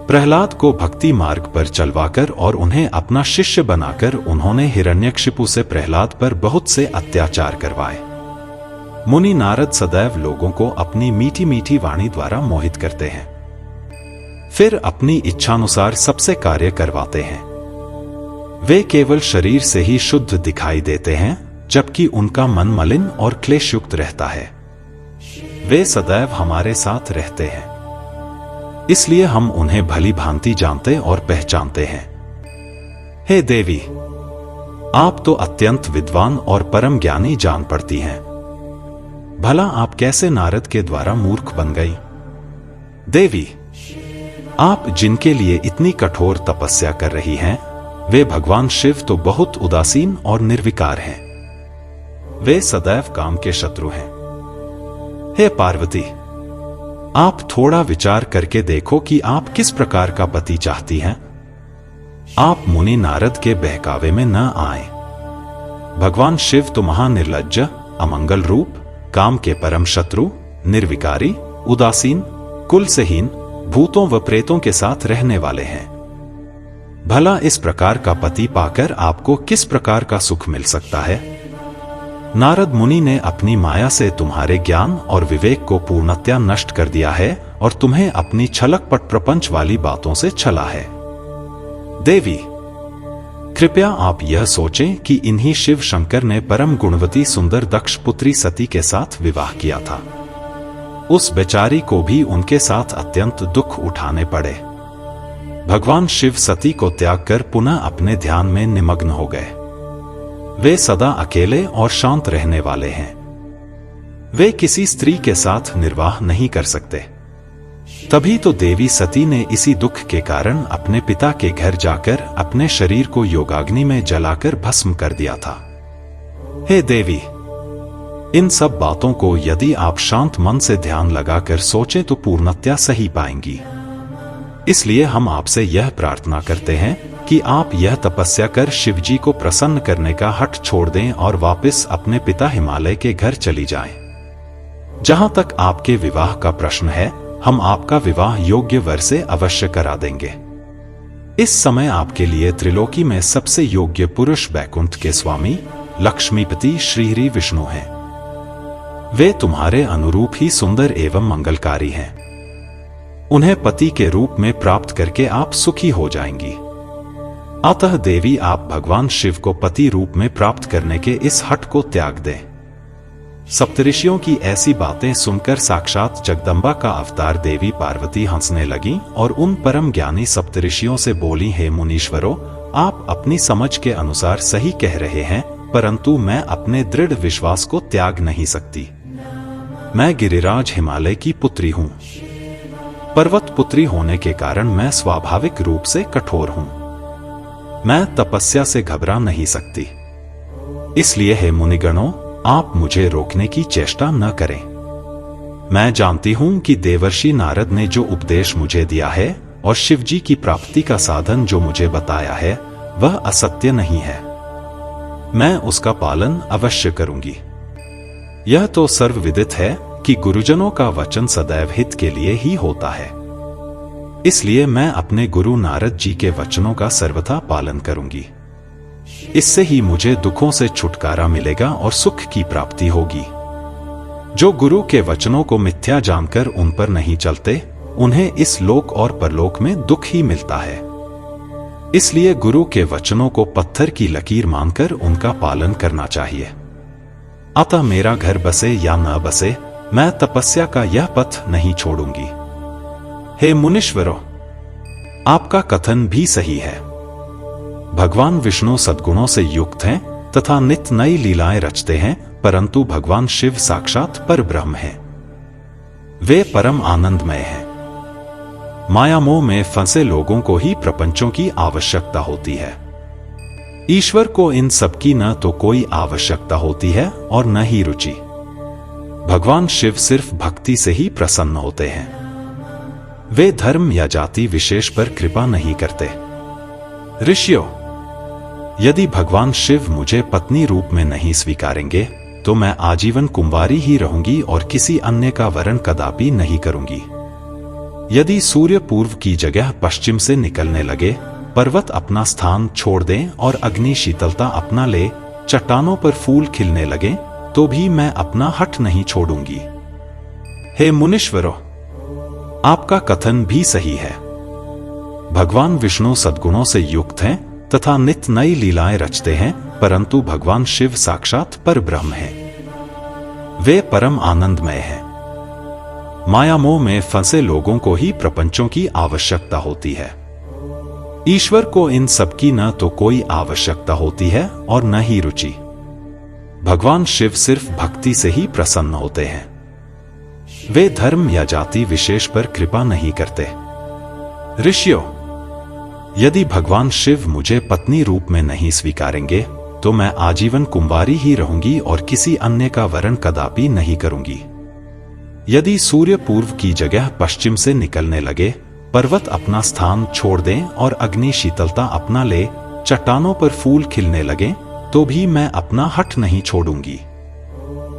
प्रहलाद को भक्ति मार्ग पर चलवाकर और उन्हें अपना शिष्य बनाकर उन्होंने हिरण्यकशिपु से प्रहलाद पर बहुत से अत्याचार करवाए। मुनि नारद सदैव लोगों को अपनी मीठी मीठी वाणी द्वारा मोहित करते हैं, फिर अपनी इच्छानुसार सबसे कार्य करवाते हैं। वे केवल शरीर से ही शुद्ध दिखाई देते हैं, जबकि उनका मन मलिन और क्लेशयुक्त रहता है। वे सदैव हमारे साथ रहते हैं, इसलिए हम उन्हें भली भांति जानते और पहचानते हैं। हे देवी, आप तो अत्यंत विद्वान और परम ज्ञानी जान पड़ती हैं। भला आप कैसे नारद के द्वारा मूर्ख बन गई? देवी, आप जिनके लिए इतनी कठोर तपस्या कर रही हैं, वे भगवान शिव तो बहुत उदासीन और निर्विकार हैं। वे सदैव काम के शत्रु हैं। हे पार्वती, आप थोड़ा विचार करके देखो कि आप किस प्रकार का पति चाहती हैं। आप मुनि नारद के बहकावे में न आए। भगवान शिव तो महानिर्लज्ज, अमंगल रूप, काम के परम शत्रु, निर्विकारी, उदासीन, कुल से हीन, भूतों व प्रेतों के साथ रहने वाले हैं। भला इस प्रकार का पति पाकर आपको किस प्रकार का सुख मिल सकता है? नारद मुनि ने अपनी माया से तुम्हारे ज्ञान और विवेक को पूर्णतया नष्ट कर दिया है और तुम्हें अपनी छलकपट प्रपंच वाली बातों से छला है। देवी, कृपया आप यह सोचें कि इन्हीं शिव शंकर ने परम गुणवती सुंदर दक्ष पुत्री सती के साथ विवाह किया था। उस बेचारी को भी उनके साथ अत्यंत दुख उठाने पड़े। भगवान शिव सती को त्याग कर पुनः अपने ध्यान में निमग्न हो गए। वे सदा अकेले और शांत रहने वाले हैं। वे किसी स्त्री के साथ निर्वाह नहीं कर सकते। तभी तो देवी सती ने इसी दुख के कारण अपने पिता के घर जाकर अपने शरीर को योगाग्नि में जलाकर भस्म कर दिया था। हे देवी, इन सब बातों को यदि आप शांत मन से ध्यान लगाकर सोचें तो पूर्णतया सही पाएंगी। इसलिए हम आपसे यह प्रार्थना करते हैं कि आप यह तपस्या कर शिवजी को प्रसन्न करने का हठ छोड़ दें और वापस अपने पिता हिमालय के घर चली जाएं। जहां तक आपके विवाह का प्रश्न है, हम आपका विवाह योग्य वर से अवश्य करा देंगे। इस समय आपके लिए त्रिलोकी में सबसे योग्य पुरुष वैकुंठ के स्वामी लक्ष्मीपति श्रीहरि विष्णु हैं। वे तुम्हारे अनुरूप ही सुंदर एवं मंगलकारी हैं। उन्हें पति के रूप में प्राप्त करके आप सुखी हो जाएंगी। अतः देवी, आप भगवान शिव को पति रूप में प्राप्त करने के इस हठ को त्याग दें। सप्तऋषियों की ऐसी बातें सुनकर साक्षात जगदम्बा का अवतार देवी पार्वती हंसने लगी और उन परम ज्ञानी सप्तऋषियों से बोली, हे मुनीश्वरों, आप अपनी समझ के अनुसार सही कह रहे हैं, परंतु मैं अपने दृढ़ विश्वास को त्याग नहीं सकती। मैं गिरिराज हिमालय की पुत्री हूँ। पर्वत पुत्री होने के कारण मैं स्वाभाविक रूप से कठोर हूँ। मैं तपस्या से घबरा नहीं सकती। इसलिए हे मुनिगणों, आप मुझे रोकने की चेष्टा न करें। मैं जानती हूं कि देवर्षि नारद ने जो उपदेश मुझे दिया है और शिवजी की प्राप्ति का साधन जो मुझे बताया है, वह असत्य नहीं है। मैं उसका पालन अवश्य करूंगी। यह तो सर्वविदित है कि गुरुजनों का वचन सदैव हित के लिए ही होता है। इसलिए मैं अपने गुरु नारद जी के वचनों का सर्वथा पालन करूंगी। इससे ही मुझे दुखों से छुटकारा मिलेगा और सुख की प्राप्ति होगी। जो गुरु के वचनों को मिथ्या जानकर उन पर नहीं चलते, उन्हें इस लोक और परलोक में दुख ही मिलता है। इसलिए गुरु के वचनों को पत्थर की लकीर मानकर उनका पालन करना चाहिए। अतः मेरा घर बसे या न बसे, मैं तपस्या का यह पथ नहीं छोड़ूंगी। हे मुनीश्वरों, आपका कथन भी सही है। भगवान विष्णु सद्गुणों से युक्त हैं तथा नित्य नई लीलाएं रचते हैं, परंतु भगवान शिव साक्षात परब्रह्म हैं। वे परम आनंदमय हैं। माया मोह में फंसे लोगों को ही प्रपंचों की आवश्यकता होती है। ईश्वर को इन सब की न तो कोई आवश्यकता होती है और न ही रुचि। भगवान शिव सिर्फ भक्ति से ही प्रसन्न होते हैं। वे धर्म या जाति विशेष पर कृपा नहीं करते। ऋषियों, यदि भगवान शिव मुझे पत्नी रूप में नहीं स्वीकारेंगे तो मैं आजीवन कुंवारी ही रहूंगी और किसी अन्य का वरण कदापि नहीं करूंगी। यदि सूर्य पूर्व की जगह पश्चिम से निकलने लगे, पर्वत अपना स्थान छोड़ दें और अग्नि शीतलता अपना ले, चट्टानों पर फूल खिलने लगे, तो भी मैं अपना हठ नहीं छोड़ूंगी। हे मुनीश्वरों, आपका कथन भी सही है। भगवान विष्णु सद्गुणों से युक्त हैं तथा नित्य नई लीलाएं रचते हैं, परंतु भगवान शिव साक्षात परब्रह्म हैं। वे परम आनंदमय हैं। माया मोह में फंसे लोगों को ही प्रपंचों की आवश्यकता होती है। ईश्वर को इन सब की न तो कोई आवश्यकता होती है और न ही रुचि। भगवान शिव सिर्फ भक्ति से ही प्रसन्न होते हैं। वे धर्म या जाति विशेष पर कृपा नहीं करते। ऋषियों, यदि भगवान शिव मुझे पत्नी रूप में नहीं स्वीकारेंगे तो मैं आजीवन कुंवारी ही रहूंगी और किसी अन्य का वरण कदापि नहीं करूंगी। यदि सूर्य पूर्व की जगह पश्चिम से निकलने लगे, पर्वत अपना स्थान छोड़ दें और अग्नि शीतलता अपना ले, चट्टानों पर फूल खिलने लगे, तो भी मैं अपना हठ नहीं छोड़ूंगी।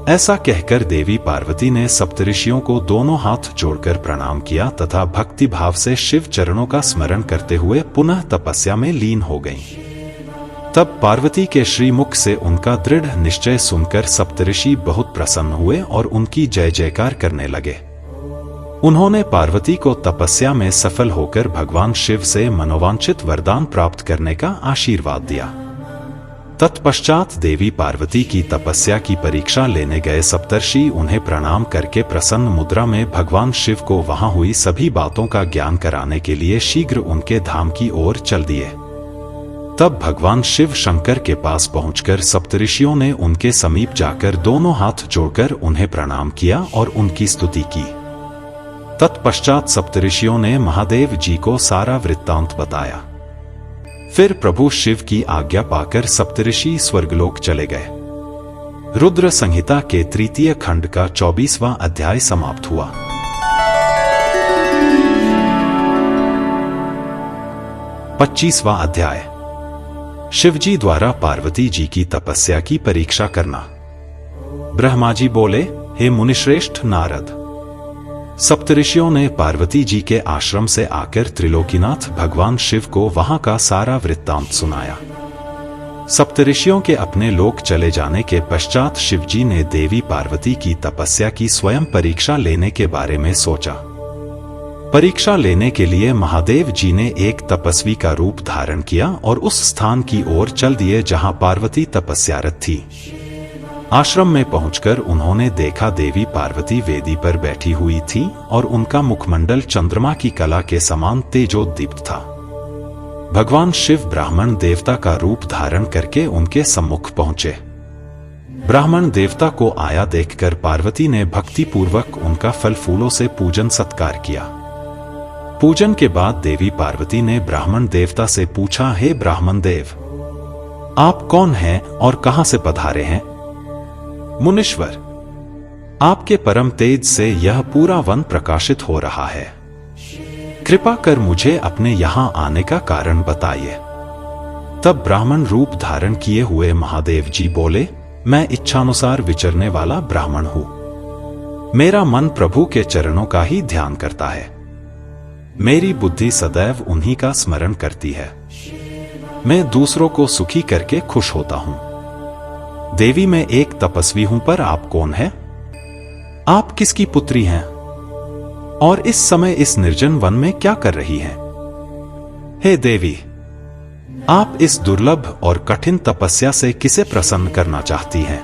ऐसा कहकर देवी पार्वती ने सप्तऋषियों को दोनों हाथ जोड़कर प्रणाम किया तथा भक्ति भाव से शिव चरणों का स्मरण करते हुए पुनः तपस्या में लीन हो गईं। तब पार्वती के श्रीमुख से उनका दृढ़ निश्चय सुनकर सप्तऋषि बहुत प्रसन्न हुए और उनकी जय जयकार करने लगे। उन्होंने पार्वती को तपस्या में सफल होकर भगवान शिव से मनोवांछित वरदान प्राप्त करने का आशीर्वाद दिया। तत्पश्चात देवी पार्वती की तपस्या की परीक्षा लेने गए सप्तर्षि उन्हें प्रणाम करके प्रसन्न मुद्रा में भगवान शिव को वहां हुई सभी बातों का ज्ञान कराने के लिए शीघ्र उनके धाम की ओर चल दिए। तब भगवान शिव शंकर के पास पहुंचकर सप्तऋषियों ने उनके समीप जाकर दोनों हाथ जोड़कर उन्हें प्रणाम किया और उनकी स्तुति की। तत्पश्चात सप्तऋषियों ने महादेव जी को सारा वृत्तांत बताया। फिर प्रभु शिव की आज्ञा पाकर सप्तऋषि स्वर्गलोक चले गए। रुद्र संहिता के तृतीय खंड का 24वां अध्याय समाप्त हुआ। 25वां अध्याय, शिवजी द्वारा पार्वती जी की तपस्या की परीक्षा करना। ब्रह्मा जी बोले, हे मुनिश्रेष्ठ नारद, सप्तऋषियों ने पार्वती जी के आश्रम से आकर त्रिलोकीनाथ भगवान शिव को वहां का सारा वृत्तांत सुनाया। सप्तऋषियों के अपने लोक चले जाने के पश्चात शिवजी ने देवी पार्वती की तपस्या की स्वयं परीक्षा लेने के बारे में सोचा। परीक्षा लेने के लिए महादेव जी ने एक तपस्वी का रूप धारण किया और उस स्थान की ओर चल दिए जहां पार्वती तपस्यारत थी। आश्रम में पहुंचकर उन्होंने देखा देवी पार्वती वेदी पर बैठी हुई थी और उनका मुखमंडल चंद्रमा की कला के समान तेजोदीप्त था। भगवान शिव ब्राह्मण देवता का रूप धारण करके उनके सम्मुख पहुंचे। ब्राह्मण देवता को आया देखकर पार्वती ने भक्ति पूर्वक उनका फल फूलों से पूजन सत्कार किया। पूजन के बाद देवी पार्वती ने ब्राह्मण देवता से पूछा, हे ब्राह्मण देव, आप कौन हैं और कहां से पधारे हैं? मुनीश्वर, आपके परम तेज से यह पूरा वन प्रकाशित हो रहा है। कृपा कर मुझे अपने यहां आने का कारण बताइए। तब ब्राह्मण रूप धारण किए हुए महादेव जी बोले, मैं इच्छानुसार विचरने वाला ब्राह्मण हूं। मेरा मन प्रभु के चरणों का ही ध्यान करता है। मेरी बुद्धि सदैव उन्हीं का स्मरण करती है। मैं दूसरों को सुखी करके खुश होता हूं। देवी, मैं एक तपस्वी हूं, पर आप कौन हैं? आप किसकी पुत्री हैं? और इस समय इस निर्जन वन में क्या कर रही हैं? हे देवी, आप इस दुर्लभ और कठिन तपस्या से किसे प्रसन्न करना चाहती हैं?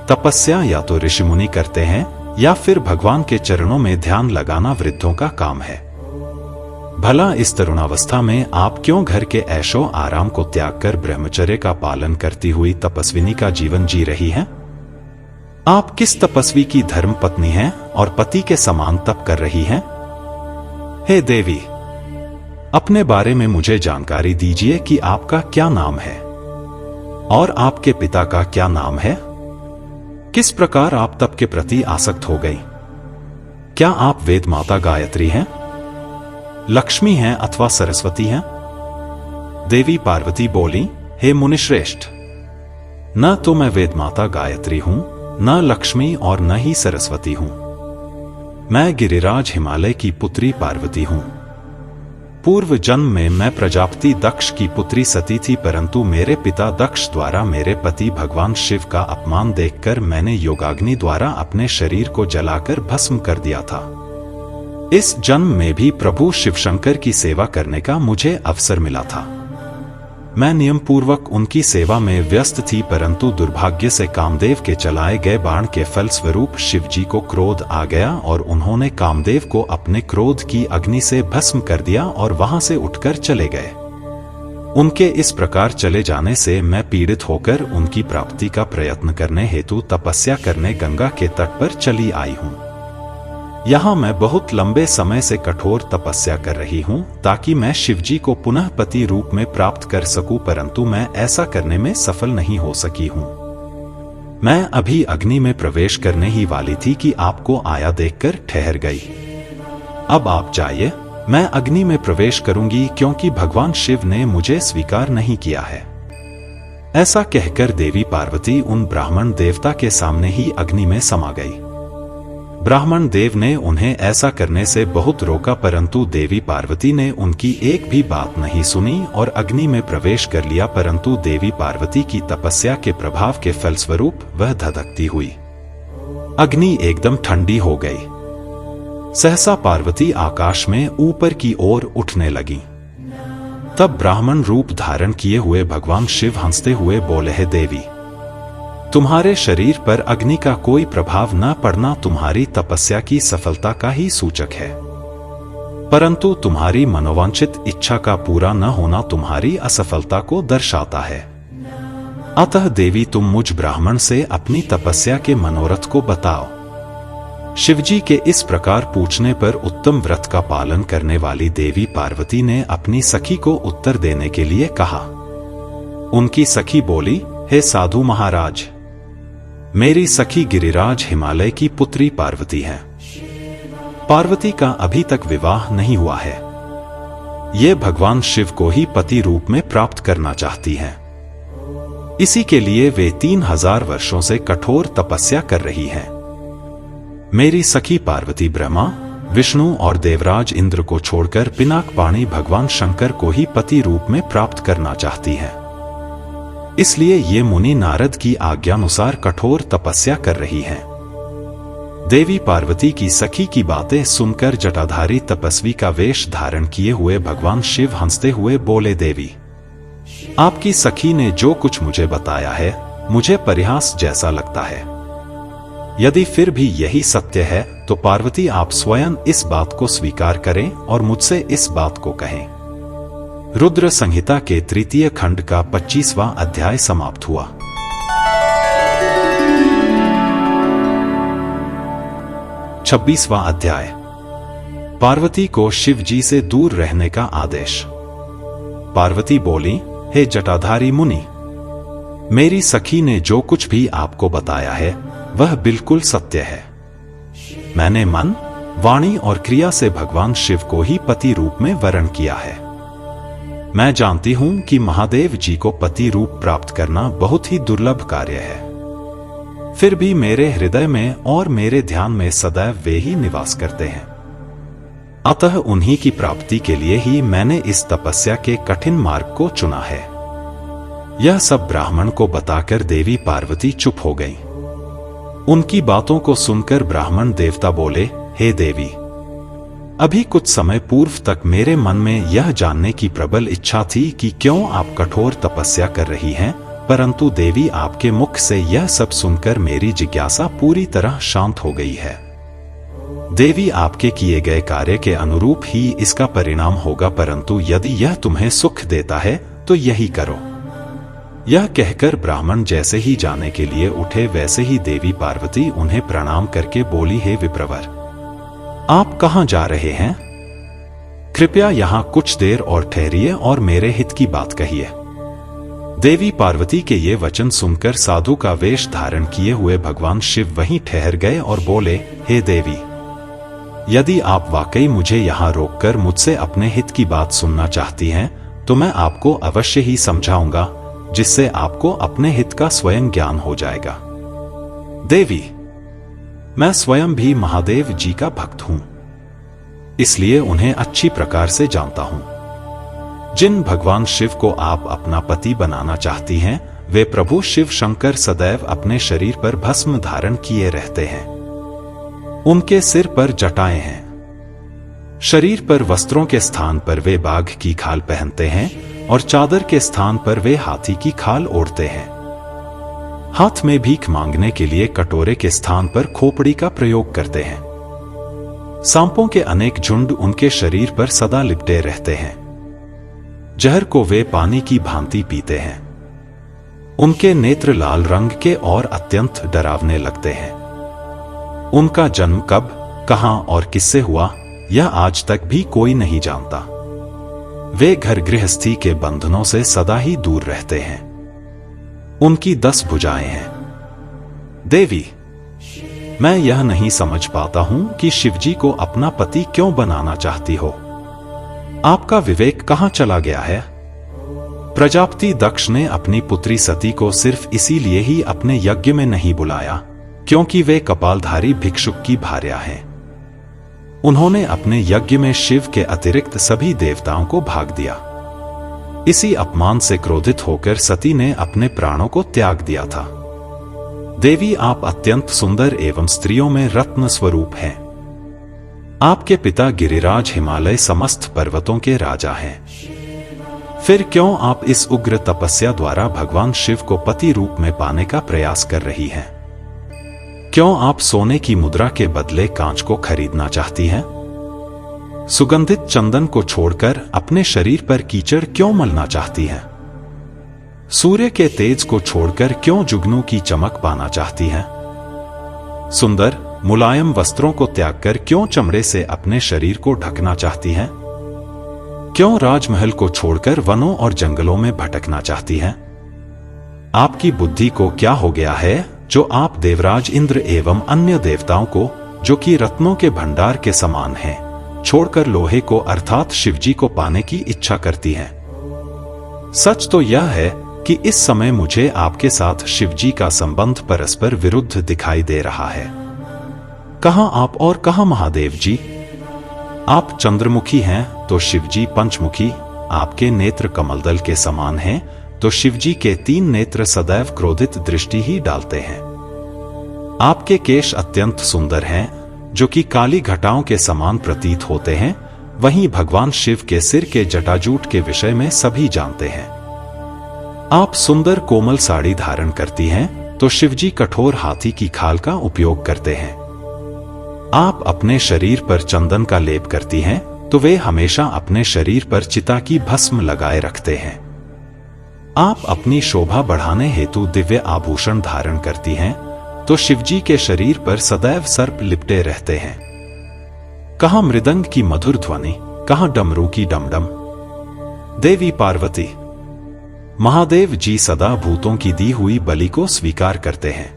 तपस्या या तो ऋषि मुनि करते हैं या फिर भगवान के चरणों में ध्यान लगाना वृद्धों का काम है। भला इस तरुणावस्था में आप क्यों घर के ऐशो आराम को त्याग कर ब्रह्मचर्य का पालन करती हुई तपस्विनी का जीवन जी रही हैं? आप किस तपस्वी की धर्म पत्नी हैं और पति के समान तप कर रही हैं? हे देवी, अपने बारे में मुझे जानकारी दीजिए कि आपका क्या नाम है और आपके पिता का क्या नाम है। किस प्रकार आप तप के प्रति आसक्त हो गई? क्या आप वेद माता गायत्री हैं, लक्ष्मी हैं अथवा सरस्वती हैं? देवी पार्वती बोली, हे मुनिश्रेष्ठ, न तो मैं वेद माता गायत्री हूं, न लक्ष्मी और न ही सरस्वती हूं। मैं गिरिराज हिमालय की पुत्री पार्वती हूं। पूर्व जन्म में मैं प्रजापति दक्ष की पुत्री सती थी, परंतु मेरे पिता दक्ष द्वारा मेरे पति भगवान शिव का अपमान देखकर मैंने योगाग्नि द्वारा अपने शरीर को जलाकर भस्म कर दिया था। इस जन्म में भी प्रभु शिवशंकर की सेवा करने का मुझे अवसर मिला था। मैं नियम पूर्वक उनकी सेवा में व्यस्त थी, परंतु दुर्भाग्य से कामदेव के चलाए गए बाण के फलस्वरूप शिव जी को क्रोध आ गया और उन्होंने कामदेव को अपने क्रोध की अग्नि से भस्म कर दिया और वहां से उठकर चले गए। उनके इस प्रकार चले जाने से मैं पीड़ित होकर उनकी प्राप्ति का प्रयत्न करने हेतु तपस्या करने गंगा के तट पर चली आई हूं। यहां मैं बहुत लंबे समय से कठोर तपस्या कर रही हूं ताकि मैं शिवजी को पुनः पति रूप में प्राप्त कर सकूं, परंतु मैं ऐसा करने में सफल नहीं हो सकी हूं। मैं अभी अग्नि में प्रवेश करने ही वाली थी कि आपको आया देखकर ठहर गई। अब आप जाइए, मैं अग्नि में प्रवेश करूंगी क्योंकि भगवान शिव ने मुझे स्वीकार नहीं किया है। ऐसा कहकर देवी पार्वती उन ब्राह्मण देवता के सामने ही अग्नि में समा गई। ब्राह्मण देव ने उन्हें ऐसा करने से बहुत रोका, परंतु देवी पार्वती ने उनकी एक भी बात नहीं सुनी और अग्नि में प्रवेश कर लिया, परंतु देवी पार्वती की तपस्या के प्रभाव के फलस्वरूप वह धधकती हुई अग्नि एकदम ठंडी हो गई। सहसा पार्वती आकाश में ऊपर की ओर उठने लगी। तब ब्राह्मण रूप धारण किए हुए भगवान शिव हंसते हुए बोले, हे देवी, तुम्हारे शरीर पर अग्नि का कोई प्रभाव न पड़ना तुम्हारी तपस्या की सफलता का ही सूचक है, परंतु तुम्हारी मनोवांछित इच्छा का पूरा न होना तुम्हारी असफलता को दर्शाता है। अतः देवी, तुम मुझ ब्राह्मण से अपनी तपस्या के मनोरथ को बताओ। शिवजी के इस प्रकार पूछने पर उत्तम व्रत का पालन करने वाली देवी पार्वती ने अपनी सखी को उत्तर देने के लिए कहा। उनकी सखी बोली, हे साधु महाराज, मेरी सखी गिरिराज हिमालय की पुत्री पार्वती है। पार्वती का अभी तक विवाह नहीं हुआ है। ये भगवान शिव को ही पति रूप में प्राप्त करना चाहती हैं। इसी के लिए वे 3000 वर्षों से कठोर तपस्या कर रही हैं। मेरी सखी पार्वती ब्रह्मा, विष्णु और देवराज इंद्र को छोड़कर पिनाकपाणी भगवान शंकर को ही पति रूप में प्राप्त करना चाहती है। इसलिए ये मुनि नारद की आज्ञानुसार कठोर तपस्या कर रही हैं। देवी पार्वती की सखी की बातें सुनकर जटाधारी तपस्वी का वेश धारण किए हुए भगवान शिव हंसते हुए बोले, देवी, आपकी सखी ने जो कुछ मुझे बताया है मुझे परिहास जैसा लगता है। यदि फिर भी यही सत्य है तो पार्वती आप स्वयं इस बात को स्वीकार करें और मुझसे इस बात को कहें। रुद्र संहिता के तृतीय खंड का 25वां अध्याय समाप्त हुआ। छब्बीसवां अध्याय, पार्वती को शिव जी से दूर रहने का आदेश। पार्वती बोली, हे जटाधारी मुनि, मेरी सखी ने जो कुछ भी आपको बताया है वह बिल्कुल सत्य है। मैंने मन, वाणी और क्रिया से भगवान शिव को ही पति रूप में वरण किया है। मैं जानती हूं कि महादेव जी को पति रूप प्राप्त करना बहुत ही दुर्लभ कार्य है। फिर भी मेरे हृदय में और मेरे ध्यान में सदैव वे ही निवास करते हैं। अतः उन्हीं की प्राप्ति के लिए ही मैंने इस तपस्या के कठिन मार्ग को चुना है। यह सब ब्राह्मण को बताकर देवी पार्वती चुप हो गईं। उनकी बातों को सुनकर ब्राह्मण देवता बोले, हे देवी, अभी कुछ समय पूर्व तक मेरे मन में यह जानने की प्रबल इच्छा थी कि क्यों आप कठोर तपस्या कर रही हैं, परंतु देवी आपके मुख से यह सब सुनकर मेरी जिज्ञासा पूरी तरह शांत हो गई है। देवी, आपके किए गए कार्य के अनुरूप ही इसका परिणाम होगा, परंतु यदि यह तुम्हें सुख देता है तो यही करो। यह कहकर ब्राह्मण जैसे ही जाने के लिए उठे, वैसे ही देवी पार्वती उन्हें प्रणाम करके बोली, हे विप्रवर, आप कहां जा रहे हैं? कृपया यहां कुछ देर और ठहरिए और मेरे हित की बात कहिए। देवी पार्वती के ये वचन सुनकर साधु का वेश धारण किए हुए भगवान शिव वहीं ठहर गए और बोले, हे देवी, यदि आप वाकई मुझे यहां रोककर मुझसे अपने हित की बात सुनना चाहती हैं, तो मैं आपको अवश्य ही समझाऊंगा, जिससे आपको अपने हित का स्वयं ज्ञान हो जाएगा। देवी, मैं स्वयं भी महादेव जी का भक्त हूं, इसलिए उन्हें अच्छी प्रकार से जानता हूं। जिन भगवान शिव को आप अपना पति बनाना चाहती हैं, वे प्रभु शिव शंकर सदैव अपने शरीर पर भस्म धारण किए रहते हैं। उनके सिर पर जटाएं हैं। शरीर पर वस्त्रों के स्थान पर वे बाघ की खाल पहनते हैं और चादर के स्थान पर वे हाथी की खाल ओढ़ते हैं। हाथ में भीख मांगने के लिए कटोरे के स्थान पर खोपड़ी का प्रयोग करते हैं। सांपों के अनेक झुंड उनके शरीर पर सदा लिपटे रहते हैं। जहर को वे पानी की भांति पीते हैं। उनके नेत्र लाल रंग के और अत्यंत डरावने लगते हैं। उनका जन्म कब, कहां और किससे हुआ, यह आज तक भी कोई नहीं जानता। वे घर गृहस्थी के बंधनों से सदा ही दूर रहते हैं। उनकी 10 भुजाएं हैं। देवी, मैं यह नहीं समझ पाता हूं कि शिवजी को अपना पति क्यों बनाना चाहती हो। आपका विवेक कहां चला गया है? प्रजापति दक्ष ने अपनी पुत्री सती को सिर्फ इसीलिए ही अपने यज्ञ में नहीं बुलाया क्योंकि वे कपालधारी भिक्षुक की भार्या हैं। उन्होंने अपने यज्ञ में शिव के अतिरिक्त सभी देवताओं को भाग दिया। इसी अपमान से क्रोधित होकर सती ने अपने प्राणों को त्याग दिया था। देवी, आप अत्यंत सुंदर एवं स्त्रियों में रत्न स्वरूप हैं। आपके पिता गिरिराज हिमालय समस्त पर्वतों के राजा हैं। फिर क्यों आप इस उग्र तपस्या द्वारा भगवान शिव को पति रूप में पाने का प्रयास कर रही हैं? क्यों आप सोने की मुद्रा के बदले कांच को खरीदना चाहती हैं? सुगंधित चंदन को छोड़कर अपने शरीर पर कीचड़ क्यों मलना चाहती हैं? सूर्य के तेज को छोड़कर क्यों जुगनू की चमक पाना चाहती हैं? सुंदर मुलायम वस्त्रों को त्याग कर क्यों चमड़े से अपने शरीर को ढकना चाहती हैं? क्यों राजमहल को छोड़कर वनों और जंगलों में भटकना चाहती हैं? आपकी बुद्धि को क्या हो गया है जो आप देवराज इंद्र एवं अन्य देवताओं को, जो कि रत्नों के भंडार के समान हैं, छोड़कर लोहे को अर्थात शिवजी को पाने की इच्छा करती हैं? सच तो यह है कि इस समय मुझे आपके साथ शिवजी का संबंध परस्पर विरुद्ध दिखाई दे रहा है। कहां आप और कहां महादेव जी? आप चंद्रमुखी हैं तो शिवजी पंचमुखी। आपके नेत्र कमलदल के समान हैं तो शिवजी के 3 नेत्र सदैव क्रोधित दृष्टि ही डालते हैं। आपके केश अत्यंत सुंदर हैं जो कि काली घटाओं के समान प्रतीत होते हैं। वहीं भगवान शिव के सिर के जटाजूट के विषय में सभी जानते हैं। आप सुंदर कोमल साड़ी धारण करती हैं तो शिवजी कठोर हाथी की खाल का उपयोग करते हैं। आप अपने शरीर पर चंदन का लेप करती हैं तो वे हमेशा अपने शरीर पर चिता की भस्म लगाए रखते हैं। आप अपनी शोभा बढ़ाने हेतु दिव्य आभूषण धारण करती हैं तो शिवजी के शरीर पर सदैव सर्प लिपटे रहते हैं। कहां मृदंग की मधुर ध्वनि, कहां डमरू की डमडम। देवी पार्वती, महादेव जी सदा भूतों की दी हुई बलि को स्वीकार करते हैं।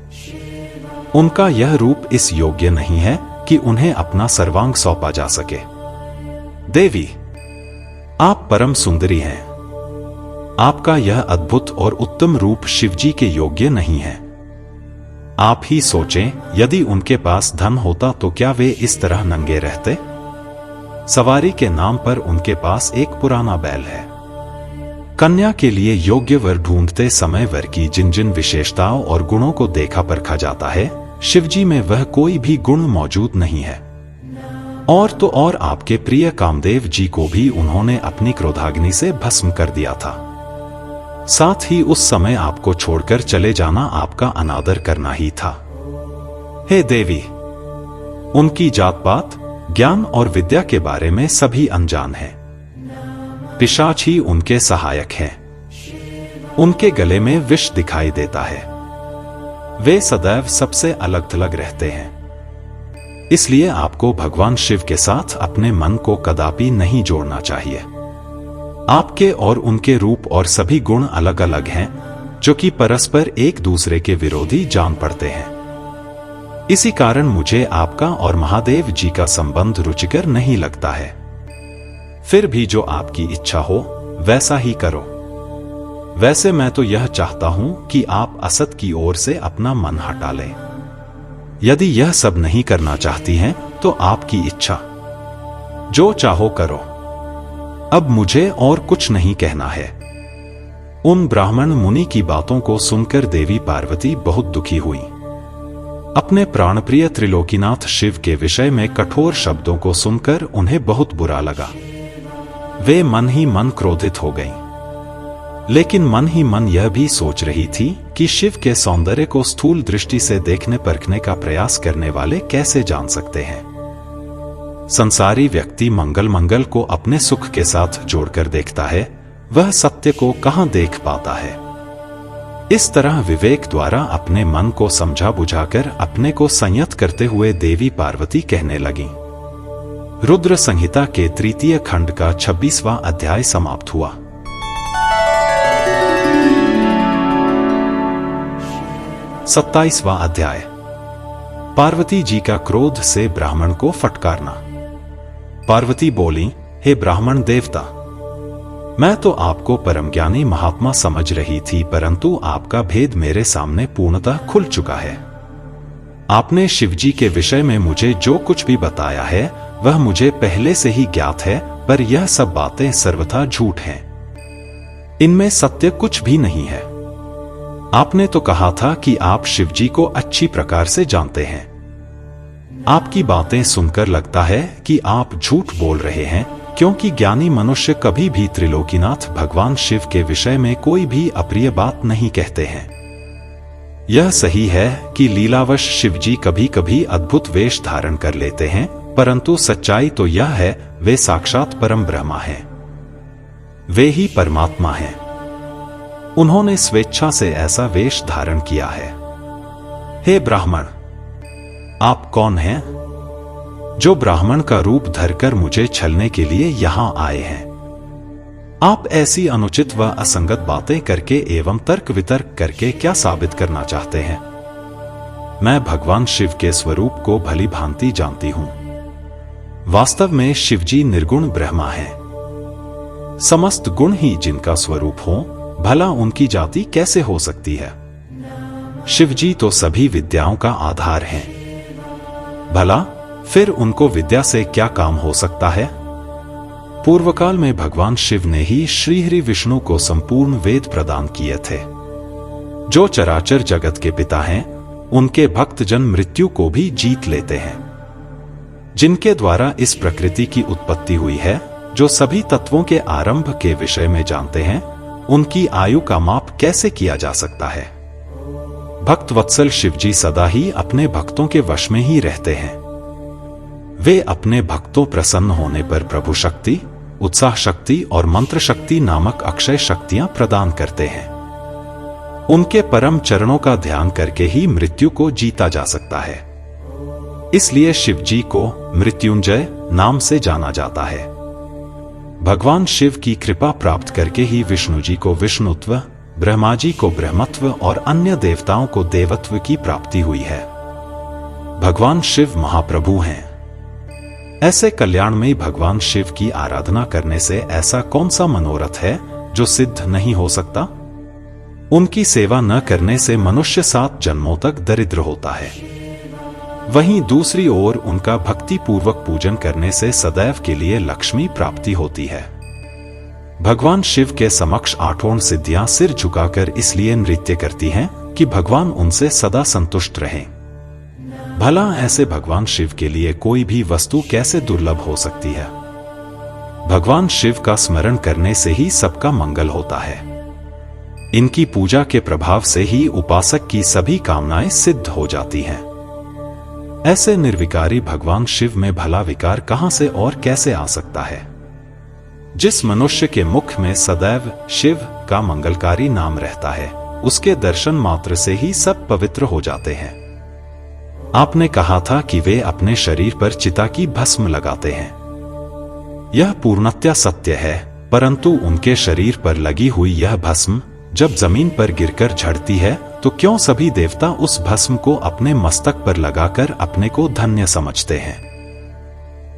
उनका यह रूप इस योग्य नहीं है कि उन्हें अपना सर्वांग सौंपा जा सके। देवी, आप परम सुंदरी हैं। आपका यह अद्भुत और उत्तम रूप शिवजी के योग्य नहीं है। आप ही सोचें, यदि उनके पास धन होता तो क्या वे इस तरह नंगे रहते? सवारी के नाम पर उनके पास एक पुराना बैल है। कन्या के लिए योग्य वर ढूंढते समय वर की जिन जिन विशेषताओं और गुणों को देखा परखा जाता है, शिवजी में वह कोई भी गुण मौजूद नहीं है। और तो और आपके प्रिय कामदेव जी को भी उन्होंने अपनी क्रोधाग्नि से भस्म कर दिया था। साथ ही उस समय आपको छोड़कर चले जाना आपका अनादर करना ही था। हे देवी, उनकी जात पात, ज्ञान और विद्या के बारे में सभी अनजान हैं। पिशाच ही उनके सहायक हैं। उनके गले में विष दिखाई देता है। वे सदैव सबसे अलग थलग रहते हैं। इसलिए आपको भगवान शिव के साथ अपने मन को कदापि नहीं जोड़ना चाहिए। आपके और उनके रूप और सभी गुण अलग अलग हैं, जो कि परस्पर एक दूसरे के विरोधी जान पड़ते हैं। इसी कारण मुझे आपका और महादेव जी का संबंध रुचिकर नहीं लगता है। फिर भी जो आपकी इच्छा हो वैसा ही करो। वैसे मैं तो यह चाहता हूं कि आप असत की ओर से अपना मन हटा लें। यदि यह सब नहीं करना चाहती हैं तो आपकी इच्छा, जो चाहो करो। अब मुझे और कुछ नहीं कहना है। उन ब्राह्मण मुनि की बातों को सुनकर देवी पार्वती बहुत दुखी हुई। अपने प्राणप्रिय त्रिलोकीनाथ शिव के विषय में कठोर शब्दों को सुनकर उन्हें बहुत बुरा लगा। वे मन ही मन क्रोधित हो गईं। लेकिन मन ही मन यह भी सोच रही थी कि शिव के सौंदर्य को स्थूल दृष्टि से देखने परखने का प्रयास करने वाले कैसे जान सकते हैं। संसारी व्यक्ति मंगल मंगल को अपने सुख के साथ जोड़कर देखता है, वह सत्य को कहां देख पाता है। इस तरह विवेक द्वारा अपने मन को समझा बुझाकर अपने को संयत करते हुए देवी पार्वती कहने लगी। रुद्र संहिता के तृतीय खंड का 26वां अध्याय समाप्त हुआ। सत्ताईसवां अध्याय, पार्वती जी का क्रोध से ब्राह्मण को फटकारना। पार्वती बोली, हे ब्राह्मण देवता, मैं तो आपको परम ज्ञानी महात्मा समझ रही थी, परंतु आपका भेद मेरे सामने पूर्णतः खुल चुका है। आपने शिवजी के विषय में मुझे जो कुछ भी बताया है वह मुझे पहले से ही ज्ञात है, पर यह सब बातें सर्वथा झूठ हैं। इनमें सत्य कुछ भी नहीं है। आपने तो कहा था कि आप शिवजी को अच्छी प्रकार से जानते हैं। आपकी बातें सुनकर लगता है कि आप झूठ बोल रहे हैं, क्योंकि ज्ञानी मनुष्य कभी भी त्रिलोकीनाथ भगवान शिव के विषय में कोई भी अप्रिय बात नहीं कहते हैं। यह सही है कि लीलावश शिवजी कभी कभी अद्भुत वेश धारण कर लेते हैं, परंतु सच्चाई तो यह है वे साक्षात परम ब्रह्मा हैं। वे ही परमात्मा हैं। उन्होंने स्वेच्छा से ऐसा वेश धारण किया है। हे ब्राह्मण, आप कौन हैं जो ब्राह्मण का रूप धरकर मुझे छलने के लिए यहां आए हैं? आप ऐसी अनुचित व असंगत बातें करके एवं तर्क वितर्क करके क्या साबित करना चाहते हैं? मैं भगवान शिव के स्वरूप को भली भांति जानती हूं। वास्तव में शिवजी निर्गुण ब्रह्मा हैं। समस्त गुण ही जिनका स्वरूप हो, भला उनकी जाति कैसे हो सकती है? शिवजी तो सभी विद्याओं का आधार हैं। भला फिर उनको विद्या से क्या काम हो सकता है? पूर्वकाल में भगवान शिव ने ही श्रीहरि विष्णु को संपूर्ण वेद प्रदान किए थे। जो चराचर जगत के पिता हैं, उनके भक्तजन मृत्यु को भी जीत लेते हैं। जिनके द्वारा इस प्रकृति की उत्पत्ति हुई है, जो सभी तत्वों के आरंभ के विषय में जानते हैं, उनकी आयु का माप कैसे किया जा सकता है? भक्त वत्सल शिवजी सदा ही अपने भक्तों के वश में ही रहते हैं। वे अपने भक्तों प्रसन्न होने पर प्रभु शक्ति, उत्साह शक्ति और मंत्र शक्ति नामक अक्षय शक्तियां प्रदान करते हैं। उनके परम चरणों का ध्यान करके ही मृत्यु को जीता जा सकता है। इसलिए शिवजी को मृत्युंजय नाम से जाना जाता है। भगवान शिव की कृपा प्राप्त करके ही विष्णु जी को विष्णुत्व, ब्रह्मा जी को ब्रह्मत्व और अन्य देवताओं को देवत्व की प्राप्ति हुई है। भगवान शिव महाप्रभु हैं। ऐसे कल्याणमयी भगवान शिव की आराधना करने से ऐसा कौन सा मनोरथ है जो सिद्ध नहीं हो सकता? उनकी सेवा न करने से मनुष्य 7 जन्मों तक दरिद्र होता है। वहीं दूसरी ओर उनका भक्ति पूर्वक पूजन करने से सदैव के लिए लक्ष्मी प्राप्ति होती है। भगवान शिव के समक्ष आठों सिद्धियां सिर झुकाकर इसलिए नृत्य करती हैं कि भगवान उनसे सदा संतुष्ट रहें। भला ऐसे भगवान शिव के लिए कोई भी वस्तु कैसे दुर्लभ हो सकती है। भगवान शिव का स्मरण करने से ही सबका मंगल होता है। इनकी पूजा के प्रभाव से ही उपासक की सभी कामनाएं सिद्ध हो जाती हैं। ऐसे निर्विकारी भगवान शिव में भला विकार कहां से और कैसे आ सकता है। जिस मनुष्य के मुख में सदैव शिव का मंगलकारी नाम रहता है, उसके दर्शन मात्र से ही सब पवित्र हो जाते हैं। आपने कहा था कि वे अपने शरीर पर चिता की भस्म लगाते हैं। यह पूर्णतया सत्य है, परंतु उनके शरीर पर लगी हुई यह भस्म जब जमीन पर गिरकर झड़ती है तो क्यों सभी देवता उस भस्म को अपने मस्तक पर लगाकर अपने को धन्य समझते हैं।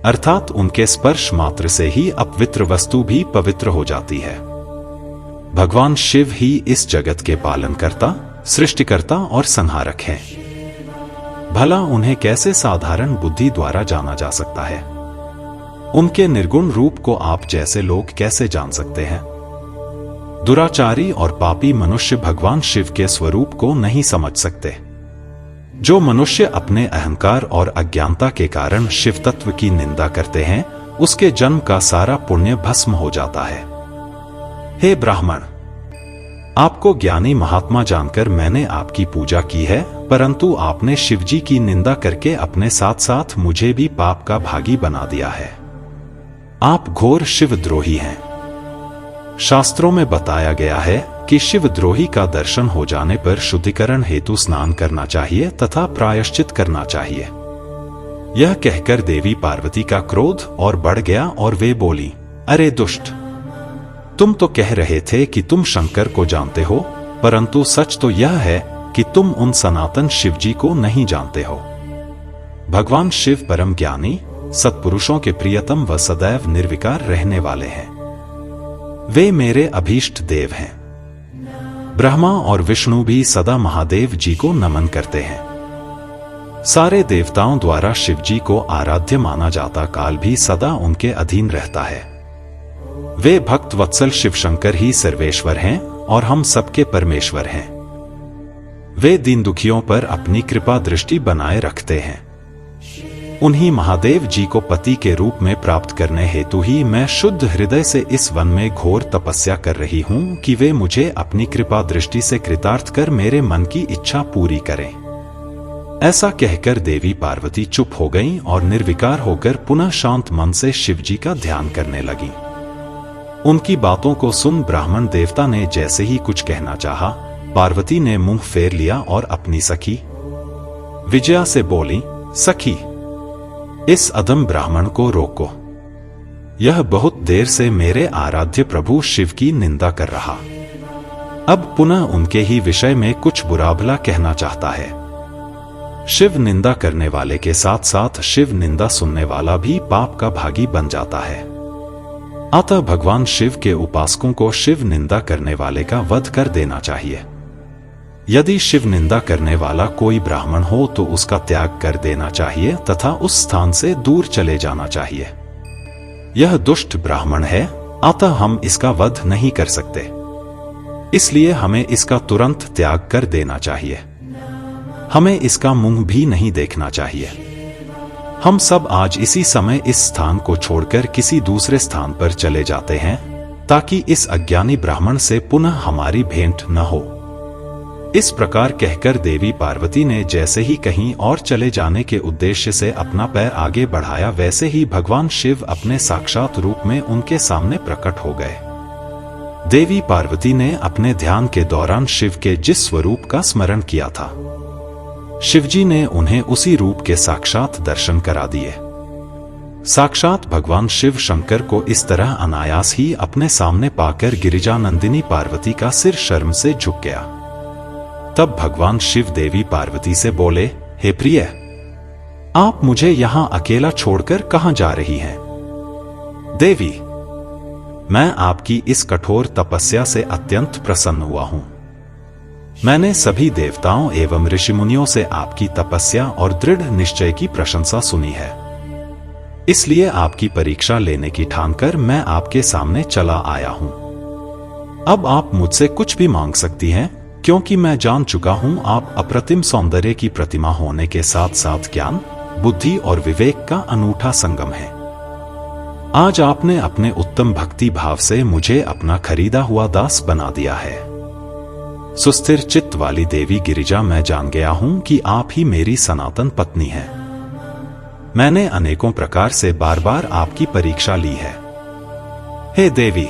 अर्थात उनके स्पर्श मात्र से ही अपवित्र वस्तु भी पवित्र हो जाती है। भगवान शिव ही इस जगत के पालनकर्ता, सृष्टिकर्ता और संहारक हैं। भला उन्हें कैसे साधारण बुद्धि द्वारा जाना जा सकता है। उनके निर्गुण रूप को आप जैसे लोग कैसे जान सकते हैं। दुराचारी और पापी मनुष्य भगवान शिव के स्वरूप को नहीं समझ सकते। जो मनुष्य अपने अहंकार और अज्ञानता के कारण शिव तत्व की निंदा करते हैं, उसके जन्म का सारा पुण्य भस्म हो जाता है। हे ब्राह्मण, आपको ज्ञानी महात्मा जानकर मैंने आपकी पूजा की है, परंतु आपने शिवजी की निंदा करके अपने साथ साथ मुझे भी पाप का भागी बना दिया है। आप घोर शिवद्रोही हैं। शास्त्रों में बताया गया है कि शिवद्रोही का दर्शन हो जाने पर शुद्धिकरण हेतु स्नान करना चाहिए तथा प्रायश्चित करना चाहिए। यह कहकर देवी पार्वती का क्रोध और बढ़ गया और वे बोली, अरे दुष्ट, तुम तो कह रहे थे कि तुम शंकर को जानते हो, परंतु सच तो यह है कि तुम उन सनातन शिवजी को नहीं जानते हो। भगवान शिव परम ज्ञानी, सत्पुरुषों के प्रियतम व सदैव निर्विकार रहने वाले हैं। वे मेरे अभीष्ट देव हैं। ब्रह्मा और विष्णु भी सदा महादेव जी को नमन करते हैं। सारे देवताओं द्वारा शिव जी को आराध्य माना जाता काल भी सदा उनके अधीन रहता है। वे भक्त वत्सल शिव शंकर ही सर्वेश्वर हैं और हम सबके परमेश्वर हैं। वे दीन दुखियों पर अपनी कृपा दृष्टि बनाए रखते हैं। उन्हीं महादेव जी को पति के रूप में प्राप्त करने हेतु ही मैं शुद्ध हृदय से इस वन में घोर तपस्या कर रही हूं कि वे मुझे अपनी कृपा दृष्टि से कृतार्थ कर मेरे मन की इच्छा पूरी करें। ऐसा कहकर देवी पार्वती चुप हो गईं और निर्विकार होकर पुनः शांत मन से शिवजी का ध्यान करने लगीं। उनकी बातों को सुन ब्राह्मण देवता ने जैसे ही कुछ कहना चाहा, पार्वती ने मुंह फेर लिया और अपनी सखी विजया से बोली, सखी, इस अधम ब्राह्मण को रोको। यह बहुत देर से मेरे आराध्य प्रभु शिव की निंदा कर रहा, अब पुनः उनके ही विषय में कुछ बुरा भला कहना चाहता है। शिव निंदा करने वाले के साथ साथ शिव निंदा सुनने वाला भी पाप का भागी बन जाता है। अतः भगवान शिव के उपासकों को शिव निंदा करने वाले का वध कर देना चाहिए। यदि शिव निंदा करने वाला कोई ब्राह्मण हो तो उसका त्याग कर देना चाहिए तथा उस स्थान से दूर चले जाना चाहिए। यह दुष्ट ब्राह्मण है, अतः हम इसका वध नहीं कर सकते, इसलिए हमें इसका तुरंत त्याग कर देना चाहिए। हमें इसका मुंह भी नहीं देखना चाहिए। हम सब आज इसी समय इस स्थान को छोड़कर किसी दूसरे स्थान पर चले जाते हैं ताकि इस अज्ञानी ब्राह्मण से पुनः हमारी भेंट न हो। इस प्रकार कहकर देवी पार्वती ने जैसे ही कहीं और चले जाने के उद्देश्य से अपना पैर आगे बढ़ाया, वैसे ही भगवान शिव अपने साक्षात रूप में उनके सामने प्रकट हो गए। देवी पार्वती ने अपने ध्यान के दौरान शिव के जिस स्वरूप का स्मरण किया था, शिवजी ने उन्हें उसी रूप के साक्षात दर्शन करा दिए। साक्षात भगवान शिव शंकर को इस तरह अनायास ही अपने सामने पाकर गिरिजानंदिनी पार्वती का सिर शर्म से झुक गया। तब भगवान शिव देवी पार्वती से बोले, हे प्रिय, आप मुझे यहां अकेला छोड़कर कहां जा रही हैं? देवी, मैं आपकी इस कठोर तपस्या से अत्यंत प्रसन्न हुआ हूं। मैंने सभी देवताओं एवं ऋषिमुनियों से आपकी तपस्या और दृढ़ निश्चय की प्रशंसा सुनी है। इसलिए आपकी परीक्षा लेने की ठानकर मैं आपके सामने चला आया हूं। अब आप मुझसे कुछ भी मांग सकती हैं, क्योंकि मैं जान चुका हूं आप अप्रतिम सौंदर्य की प्रतिमा होने के साथ साथ ज्ञान, बुद्धि और विवेक का अनूठा संगम है। आज आपने अपने उत्तम भक्ति भाव से मुझे अपना खरीदा हुआ दास बना दिया है। सुस्थिर चित्त वाली देवी गिरिजा, मैं जान गया हूं कि आप ही मेरी सनातन पत्नी हैं। मैंने अनेकों प्रकार से बार बार आपकी परीक्षा ली है। हे देवी,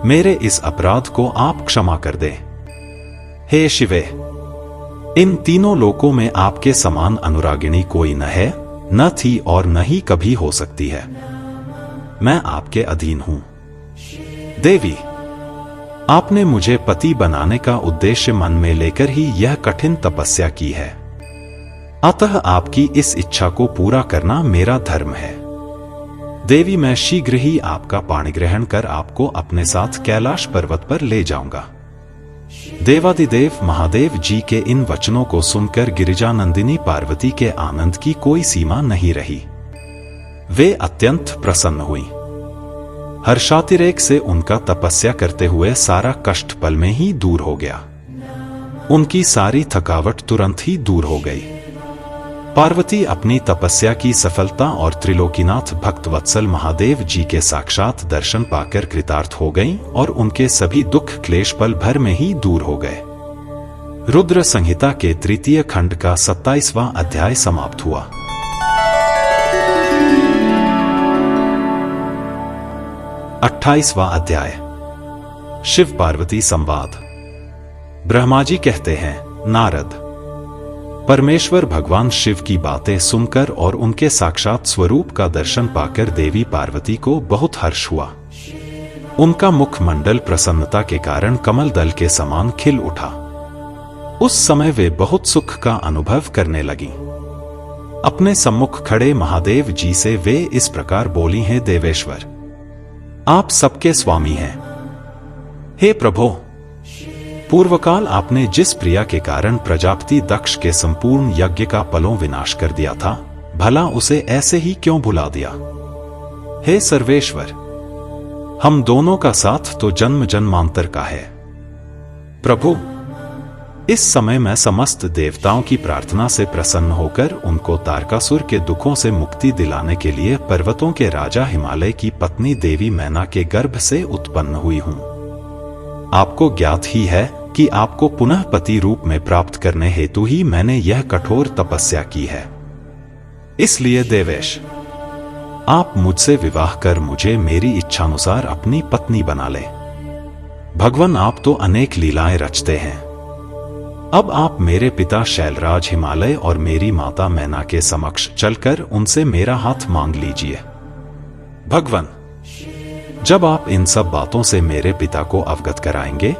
मेरे इस अपराध को आप क्षमा कर दें। हे शिवे, इन तीनों लोकों में आपके समान अनुरागिणी कोई न है, न थी और न ही कभी हो सकती है। मैं आपके अधीन हूं। देवी, आपने मुझे पति बनाने का उद्देश्य मन में लेकर ही यह कठिन तपस्या की है। अतः आपकी इस इच्छा को पूरा करना मेरा धर्म है। देवी, मैं शीघ्र ही आपका पाणिग्रहण कर आपको अपने साथ कैलाश पर्वत पर ले जाऊंगा। देवादिदेव महादेव जी के इन वचनों को सुनकर गिरिजानंदिनी पार्वती के आनंद की कोई सीमा नहीं रही। वे अत्यंत प्रसन्न हुई। हर्षातिरेक से उनका तपस्या करते हुए सारा कष्ट पल में ही दूर हो गया। उनकी सारी थकावट तुरंत ही दूर हो गई। पार्वती अपनी तपस्या की सफलता और त्रिलोकीनाथ भक्तवत्सल महादेव जी के साक्षात दर्शन पाकर कृतार्थ हो गईं और उनके सभी दुख क्लेश पल भर में ही दूर हो गए। रुद्र संहिता के तृतीय खंड का 27वां अध्याय समाप्त हुआ। अट्ठाईसवां अध्याय, शिव पार्वती संवाद। ब्रह्मा जी कहते हैं, नारद, परमेश्वर भगवान शिव की बातें सुनकर और उनके साक्षात स्वरूप का दर्शन पाकर देवी पार्वती को बहुत हर्ष हुआ। उनका मुखमंडल प्रसन्नता के कारण कमल दल के समान खिल उठा। उस समय वे बहुत सुख का अनुभव करने लगीं। अपने सम्मुख खड़े महादेव जी से वे इस प्रकार बोली हैं, देवेश्वर, आप सबके स्वामी हैं। हे प्रभो, पूर्वकाल आपने जिस प्रिया के कारण प्रजापति दक्ष के संपूर्ण यज्ञ का पलों विनाश कर दिया था, भला उसे ऐसे ही क्यों भुला दिया? हे सर्वेश्वर, हम दोनों का साथ तो जन्म जन्मांतर का है। प्रभु, इस समय मैं समस्त देवताओं की प्रार्थना से प्रसन्न होकर उनको तारकासुर के दुखों से मुक्ति दिलाने के लिए पर्वतों के राजा हिमालय की पत्नी देवी मैना के गर्भ से उत्पन्न हुई हूं। आपको ज्ञात ही है कि आपको पुनः पति रूप में प्राप्त करने हेतु ही मैंने यह कठोर तपस्या की है। इसलिए देवेश, आप मुझसे विवाह कर मुझे मेरी इच्छानुसार अपनी पत्नी बना ले। भगवान, आप तो अनेक लीलाएं रचते हैं। अब आप मेरे पिता शैलराज हिमालय और मेरी माता मैना के समक्ष चलकर उनसे मेरा हाथ मांग लीजिए। भगवान, जब आप इन सब बातों से मेरे पिता को अवगत कराएंगे,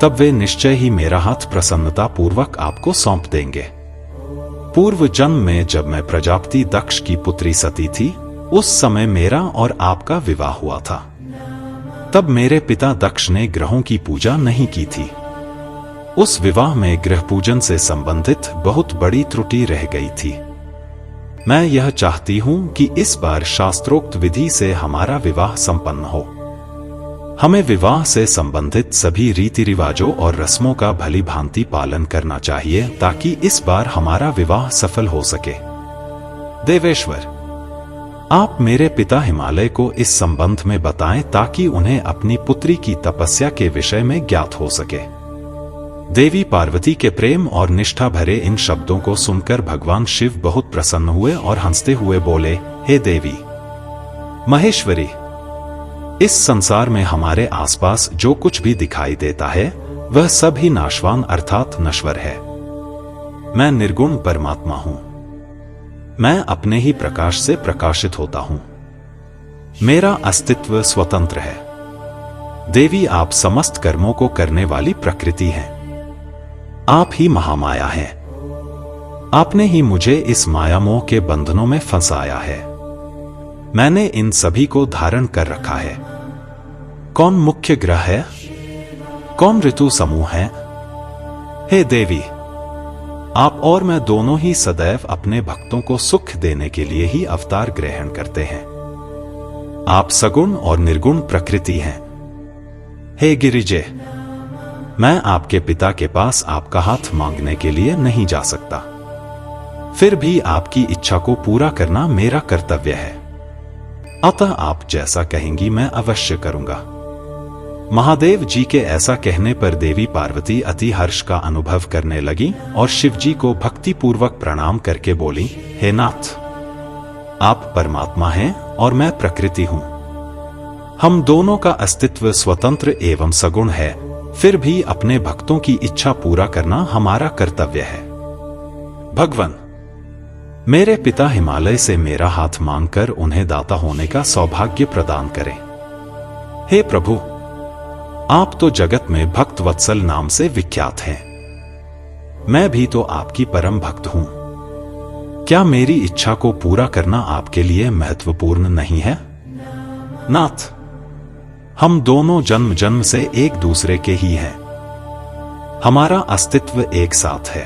तब वे निश्चय ही मेरा हाथ प्रसन्नता पूर्वक आपको सौंप देंगे। पूर्व जन्म में जब मैं प्रजापति दक्ष की पुत्री सती थी, उस समय मेरा और आपका विवाह हुआ था। तब मेरे पिता दक्ष ने ग्रहों की पूजा नहीं की थी। उस विवाह में ग्रह पूजन से संबंधित बहुत बड़ी त्रुटि रह गई थी। मैं यह चाहती हूं कि इस बार शास्त्रोक्त विधि से हमारा विवाह संपन्न हो। हमें विवाह से संबंधित सभी रीति रिवाजों और रस्मों का भली भांति पालन करना चाहिए, ताकि इस बार हमारा विवाह सफल हो सके। देवेश्वर, आप मेरे पिता हिमालय को इस संबंध में बताएं, ताकि उन्हें अपनी पुत्री की तपस्या के विषय में ज्ञात हो सके। देवी पार्वती के प्रेम और निष्ठा भरे इन शब्दों को सुनकर भगवान शिव बहुत प्रसन्न हुए और हंसते हुए बोले, हे देवी महेश्वरी, इस संसार में हमारे आसपास जो कुछ भी दिखाई देता है, वह सब ही नाशवान अर्थात नश्वर है। मैं निर्गुण परमात्मा हूं। मैं अपने ही प्रकाश से प्रकाशित होता हूं। मेरा अस्तित्व स्वतंत्र है। देवी, आप समस्त कर्मों को करने वाली प्रकृति हैं। आप ही महामाया हैं। आपने ही मुझे इस माया मोह के बंधनों में फंसाया है। मैंने इन सभी को धारण कर रखा है। कौन मुख्य ग्रह है? कौन ऋतु समूह है? हे देवी, आप और मैं दोनों ही सदैव अपने भक्तों को सुख देने के लिए ही अवतार ग्रहण करते हैं। आप सगुण और निर्गुण प्रकृति हैं। हे गिरिजे, मैं आपके पिता के पास आपका हाथ मांगने के लिए नहीं जा सकता, फिर भी आपकी इच्छा को पूरा करना मेरा कर्तव्य है। अतः आप जैसा कहेंगी मैं अवश्य करूंगा। महादेव जी के ऐसा कहने पर देवी पार्वती अति हर्ष का अनुभव करने लगी और शिव जी को भक्तिपूर्वक प्रणाम करके बोली, हे नाथ, आप परमात्मा हैं और मैं प्रकृति हूं। हम दोनों का अस्तित्व स्वतंत्र एवं सगुण है, फिर भी अपने भक्तों की इच्छा पूरा करना हमारा कर्तव्य है। भगवान, मेरे पिता हिमालय से मेरा हाथ मांगकर उन्हें दाता होने का सौभाग्य प्रदान करें। हे प्रभु, आप तो जगत में भक्त वत्सल नाम से विख्यात हैं। मैं भी तो आपकी परम भक्त हूं। क्या मेरी इच्छा को पूरा करना आपके लिए महत्वपूर्ण नहीं है? नाथ, हम दोनों जन्म जन्म से एक दूसरे के ही हैं। हमारा अस्तित्व एक साथ है।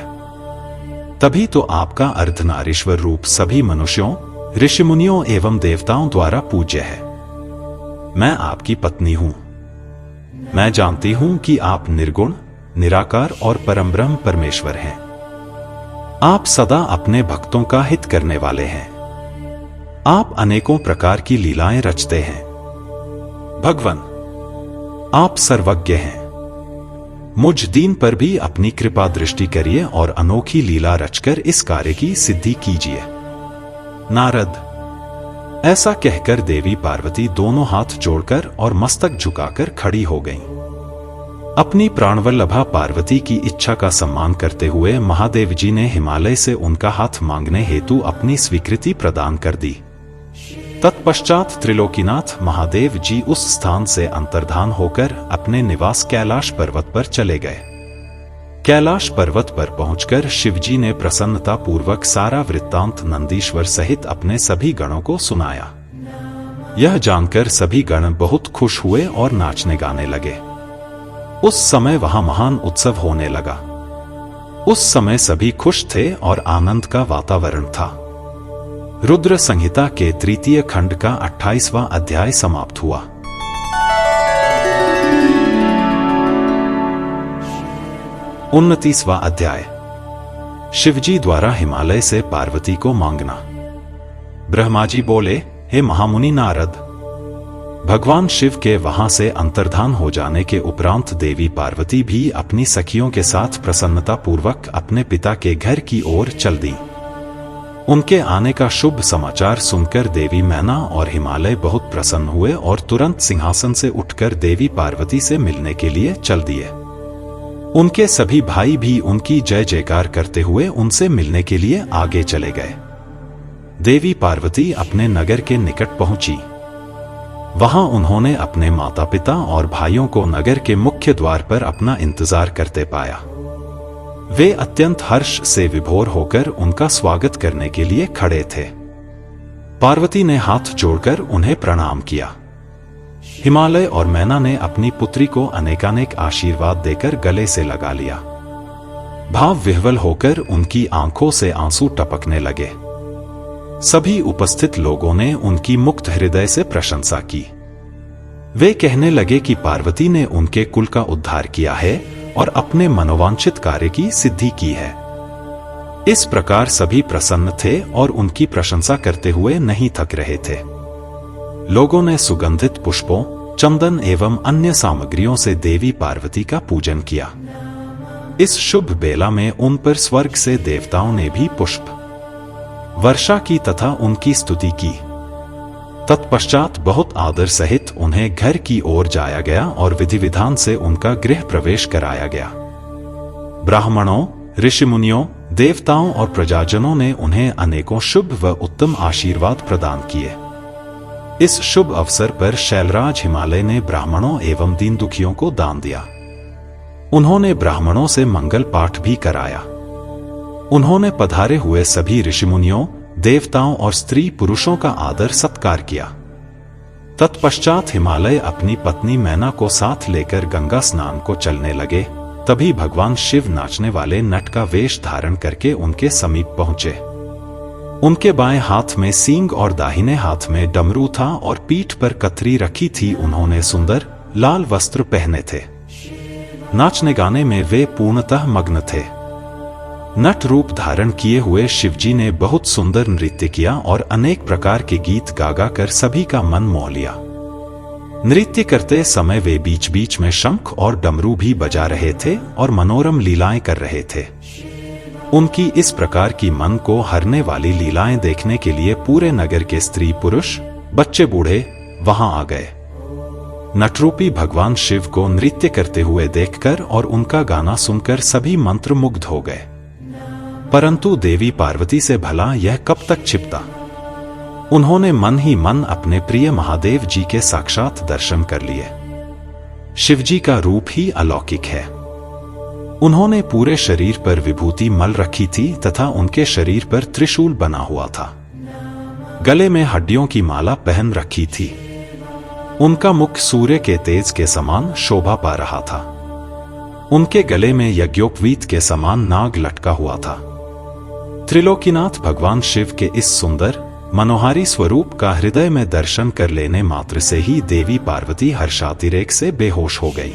तभी तो आपका अर्धनारीश्वर रूप सभी मनुष्यों, ऋषिमुनियों एवं देवताओं द्वारा पूज्य है। मैं आपकी पत्नी हूं। मैं जानती हूं कि आप निर्गुण, निराकार और परमब्रह्म परमेश्वर हैं। आप सदा अपने भक्तों का हित करने वाले हैं। आप अनेकों प्रकार की लीलाएं रचते हैं। भगवान, आप सर्वज्ञ हैं। मुझ दीन पर भी अपनी कृपा दृष्टि करिए और अनोखी लीला रचकर इस कार्य की सिद्धि कीजिए। नारद, ऐसा कहकर देवी पार्वती दोनों हाथ जोड़कर और मस्तक झुकाकर खड़ी हो गईं। अपनी प्राणवल्लभा पार्वती की इच्छा का सम्मान करते हुए महादेव जी ने हिमालय से उनका हाथ मांगने हेतु अपनी स्वीकृति प्रदान कर दी। तत्पश्चात त्रिलोकीनाथ महादेव जी उस स्थान से अंतर्धान होकर अपने निवास कैलाश पर्वत पर चले गए। कैलाश पर्वत पर पहुंचकर शिवजी ने प्रसन्नता पूर्वक सारा वृत्तांत नंदीश्वर सहित अपने सभी गणों को सुनाया। यह जानकर सभी गण बहुत खुश हुए और नाचने गाने लगे। उस समय वहां महान उत्सव होने लगा। उस समय सभी खुश थे और आनंद का वातावरण था। रुद्र संहिता के तृतीय खंड का 28वां अध्याय समाप्त हुआ। 29वां अध्याय, शिवजी द्वारा हिमालय से पार्वती को मांगना। ब्रह्मा जी बोले, हे महामुनि नारद, भगवान शिव के वहां से अंतर्धान हो जाने के उपरांत देवी पार्वती भी अपनी सखियों के साथ प्रसन्नता पूर्वक अपने पिता के घर की ओर चल दी। उनके आने का शुभ समाचार सुनकर देवी मैना और हिमालय बहुत प्रसन्न हुए और तुरंत सिंहासन से उठकर देवी पार्वती से मिलने के लिए चल दिए। उनके सभी भाई भी उनकी जय जयकार करते हुए उनसे मिलने के लिए आगे चले गए। देवी पार्वती अपने नगर के निकट पहुंची। वहां उन्होंने अपने माता पिता और भाइयों को नगर के मुख्य द्वार पर अपना इंतजार करते पाया। वे अत्यंत हर्ष से विभोर होकर उनका स्वागत करने के लिए खड़े थे। पार्वती ने हाथ जोड़कर उन्हें प्रणाम किया। हिमालय और मैना ने अपनी पुत्री को अनेकानेक आशीर्वाद देकर गले से लगा लिया। भाव विह्वल होकर उनकी आंखों से आंसू टपकने लगे। सभी उपस्थित लोगों ने उनकी मुक्त हृदय से प्रशंसा की। वे कहने लगे कि पार्वती ने उनके कुल का उद्धार किया है और अपने मनोवांछित कार्य की सिद्धि की है। इस प्रकार सभी प्रसन्न थे और उनकी प्रशंसा करते हुए नहीं थक रहे थे। लोगों ने सुगंधित पुष्पों, चंदन एवं अन्य सामग्रियों से देवी पार्वती का पूजन किया। इस शुभ बेला में उन पर स्वर्ग से देवताओं ने भी पुष्प वर्षा की तथा उनकी स्तुति की। तत्पश्चात बहुत आदर सहित उन्हें घर की ओर जाया गया और विधि विधान से उनका गृह प्रवेश कराया गया। ब्राह्मणों, ऋषिमुनियों, देवताओं और प्रजाजनों ने उन्हें अनेकों शुभ व उत्तम आशीर्वाद प्रदान किए। इस शुभ अवसर पर शैलराज हिमालय ने ब्राह्मणों एवं दीन दुखियों को दान दिया। उन्होंने ब्राह्मणों से मंगल पाठ भी कराया। उन्होंने पधारे हुए सभी ऋषिमुनियों, देवताओं और स्त्री पुरुषों का आदर सत्कार किया। तत्पश्चात हिमालय अपनी पत्नी मैना को साथ लेकर गंगा स्नान को चलने लगे तभी भगवान शिव नाचने वाले नट का वेश धारण करके उनके समीप पहुंचे। उनके बाएं हाथ में सींग और दाहिने हाथ में डमरू था और पीठ पर कतरी रखी थी। उन्होंने सुंदर लाल वस्त्र पहने थे। नाचने गाने में वे पूर्णतः मग्न थे। नट रूप धारण किए हुए शिवजी ने बहुत सुंदर नृत्य किया और अनेक प्रकार के गीत गा कर सभी का मन मोह लिया। नृत्य करते समय वे बीच बीच में शंख और डमरू भी बजा रहे थे और मनोरम लीलाएं कर रहे थे। उनकी इस प्रकार की मन को हरने वाली लीलाएं देखने के लिए पूरे नगर के स्त्री पुरुष, बच्चे बूढ़े वहां आ गए। नटरूपी भगवान शिव को नृत्य करते हुए देखकर और उनका गाना सुनकर सभी मंत्रमुग्ध हो गए। परंतु देवी पार्वती से भला यह कब तक छिपता। उन्होंने मन ही मन अपने प्रिय महादेव जी के साक्षात दर्शन कर लिए। शिवजी का रूप ही अलौकिक है। उन्होंने पूरे शरीर पर विभूति मल रखी थी तथा उनके शरीर पर त्रिशूल बना हुआ था। गले में हड्डियों की माला पहन रखी थी। उनका मुख सूर्य के तेज के समान शोभा पा रहा था। उनके गले में यज्ञोपवीत के समान नाग लटका हुआ था। त्रिलोकीनाथ भगवान शिव के इस सुंदर मनोहारी स्वरूप का हृदय में दर्शन कर लेने मात्र से ही देवी पार्वती हर्षातिरेक से बेहोश हो गई।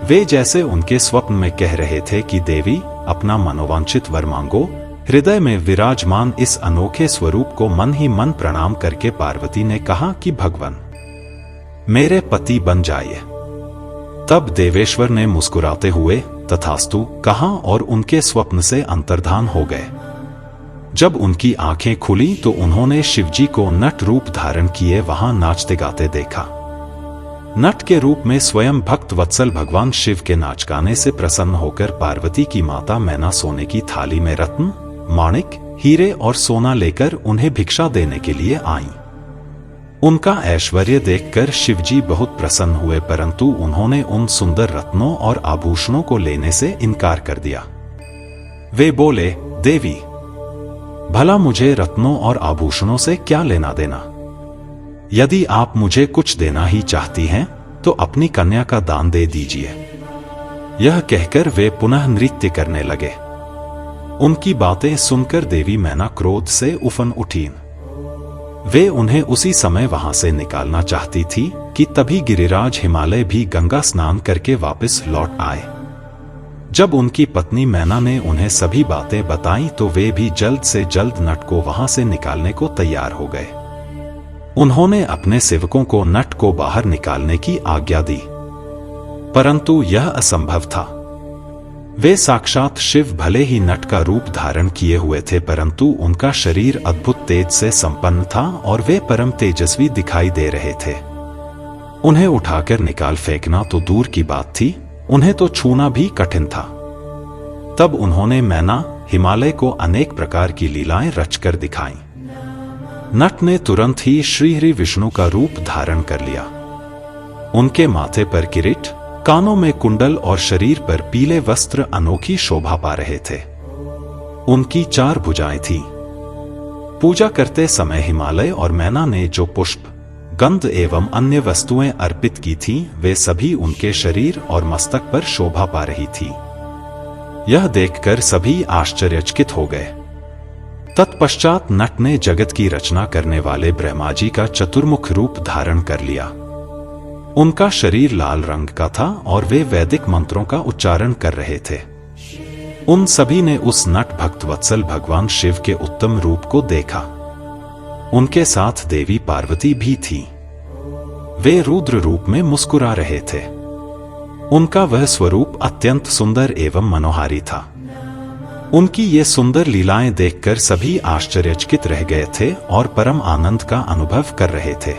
वे जैसे उनके स्वप्न में कह रहे थे कि देवी अपना मनोवांछित वर मांगो। हृदय में विराजमान इस अनोखे स्वरूप को मन ही मन प्रणाम करके पार्वती ने कहा कि भगवान मेरे पति बन जाइए। तब देवेश्वर ने मुस्कुराते हुए तथास्तु कहा और उनके स्वप्न से अंतर्धान हो गए। जब उनकी आंखें खुली तो उन्होंने शिवजी को नट रूप धारण किए वहां नाचते गाते देखा। नट के रूप में स्वयं भक्त वत्सल भगवान शिव के नाच गाने से प्रसन्न होकर पार्वती की माता मैना सोने की थाली में रत्न, माणिक, हीरे और सोना लेकर उन्हें भिक्षा देने के लिए आईं। उनका ऐश्वर्य देखकर शिवजी बहुत प्रसन्न हुए, परंतु उन्होंने उन सुंदर रत्नों और आभूषणों को लेने से इनकार कर दिया। वे बोले, देवी भला मुझे रत्नों और आभूषणों से क्या लेना देना। यदि आप मुझे कुछ देना ही चाहती हैं तो अपनी कन्या का दान दे दीजिए। यह कहकर वे पुनः नृत्य करने लगे। उनकी बातें सुनकर देवी मैना क्रोध से उफन उठीं। वे उन्हें उसी समय वहां से निकालना चाहती थी कि तभी गिरिराज हिमालय भी गंगा स्नान करके वापस लौट आए। जब उनकी पत्नी मैना ने उन्हें सभी बातें बताईं तो वे भी जल्द से जल्द नट को वहां से निकालने को तैयार हो गए। उन्होंने अपने सेवकों को नट को बाहर निकालने की आज्ञा दी, परंतु यह असंभव था। वे साक्षात शिव भले ही नट का रूप धारण किए हुए थे, परंतु उनका शरीर अद्भुत तेज से संपन्न था और वे परम तेजस्वी दिखाई दे रहे थे। उन्हें उठाकर निकाल फेंकना तो दूर की बात थी, उन्हें तो छूना भी कठिन था। तब उन्होंने मैना हिमालय को अनेक प्रकार की लीलाएं रचकर दिखाईं। नट ने तुरंत ही श्री हरि विष्णु का रूप धारण कर लिया। उनके माथे पर किरीट, कानों में कुंडल और शरीर पर पीले वस्त्र अनोखी शोभा पा रहे थे। उनकी 4 भुजाएं थीं। पूजा करते समय हिमालय और मैना ने जो पुष्प, गंध एवं अन्य वस्तुएं अर्पित की थीं, वे सभी उनके शरीर और मस्तक पर शोभा पा रही थी। यह देखकर सभी आश्चर्यचकित हो गए। तत्पश्चात नट ने जगत की रचना करने वाले ब्रह्मा जी का चतुर्मुख रूप धारण कर लिया। उनका शरीर लाल रंग का था और वे वैदिक मंत्रों का उच्चारण कर रहे थे। उन सभी ने उस नट भक्त वत्सल भगवान शिव के उत्तम रूप को देखा। उनके साथ देवी पार्वती भी थी। वे रुद्र रूप में मुस्कुरा रहे थे। उनका वह स्वरूप अत्यंत सुंदर एवं मनोहारी था। उनकी ये सुंदर लीलाएं देखकर सभी आश्चर्यचकित रह गए थे और परम आनंद का अनुभव कर रहे थे।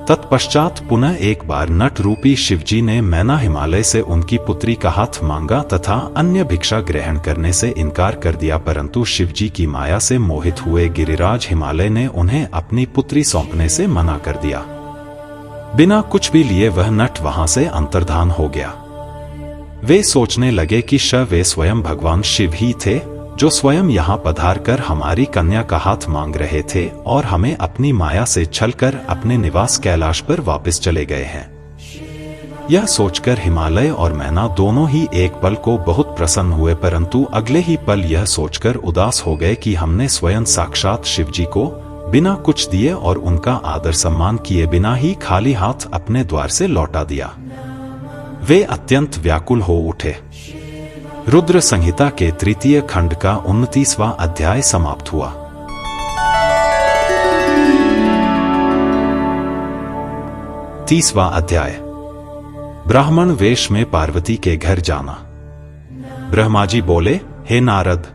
तत्पश्चात पुनः एक बार नट रूपी शिवजी ने मैना हिमालय से उनकी पुत्री का हाथ मांगा तथा अन्य भिक्षा ग्रहण करने से इनकार कर दिया, परंतु शिवजी की माया से मोहित हुए गिरिराज हिमालय ने उन्हें अपनी पुत्री सौंपने से मना कर दिया। बिना कुछ भी लिए वह नट वहां से अंतर्धान हो गया। वे सोचने लगे कि वे स्वयं भगवान शिव ही थे जो स्वयं यहाँ पधार कर हमारी कन्या का हाथ मांग रहे थे और हमें अपनी माया से छलकर अपने निवास कैलाश पर वापस चले गए हैं। यह सोचकर हिमालय और मैना दोनों ही एक पल को बहुत प्रसन्न हुए, परंतु अगले ही पल यह सोचकर उदास हो गए कि हमने स्वयं साक्षात शिवजी को बिना कुछ दिए और उनका आदर सम्मान किए बिना ही खाली हाथ अपने द्वार से लौटा दिया। वे अत्यंत व्याकुल हो उठे। रुद्र संहिता के तृतीय खंड का 29वां अध्याय समाप्त हुआ। तीसवां अध्याय, ब्राह्मण वेश में पार्वती के घर जाना। ब्रह्मा जी बोले, हे नारद,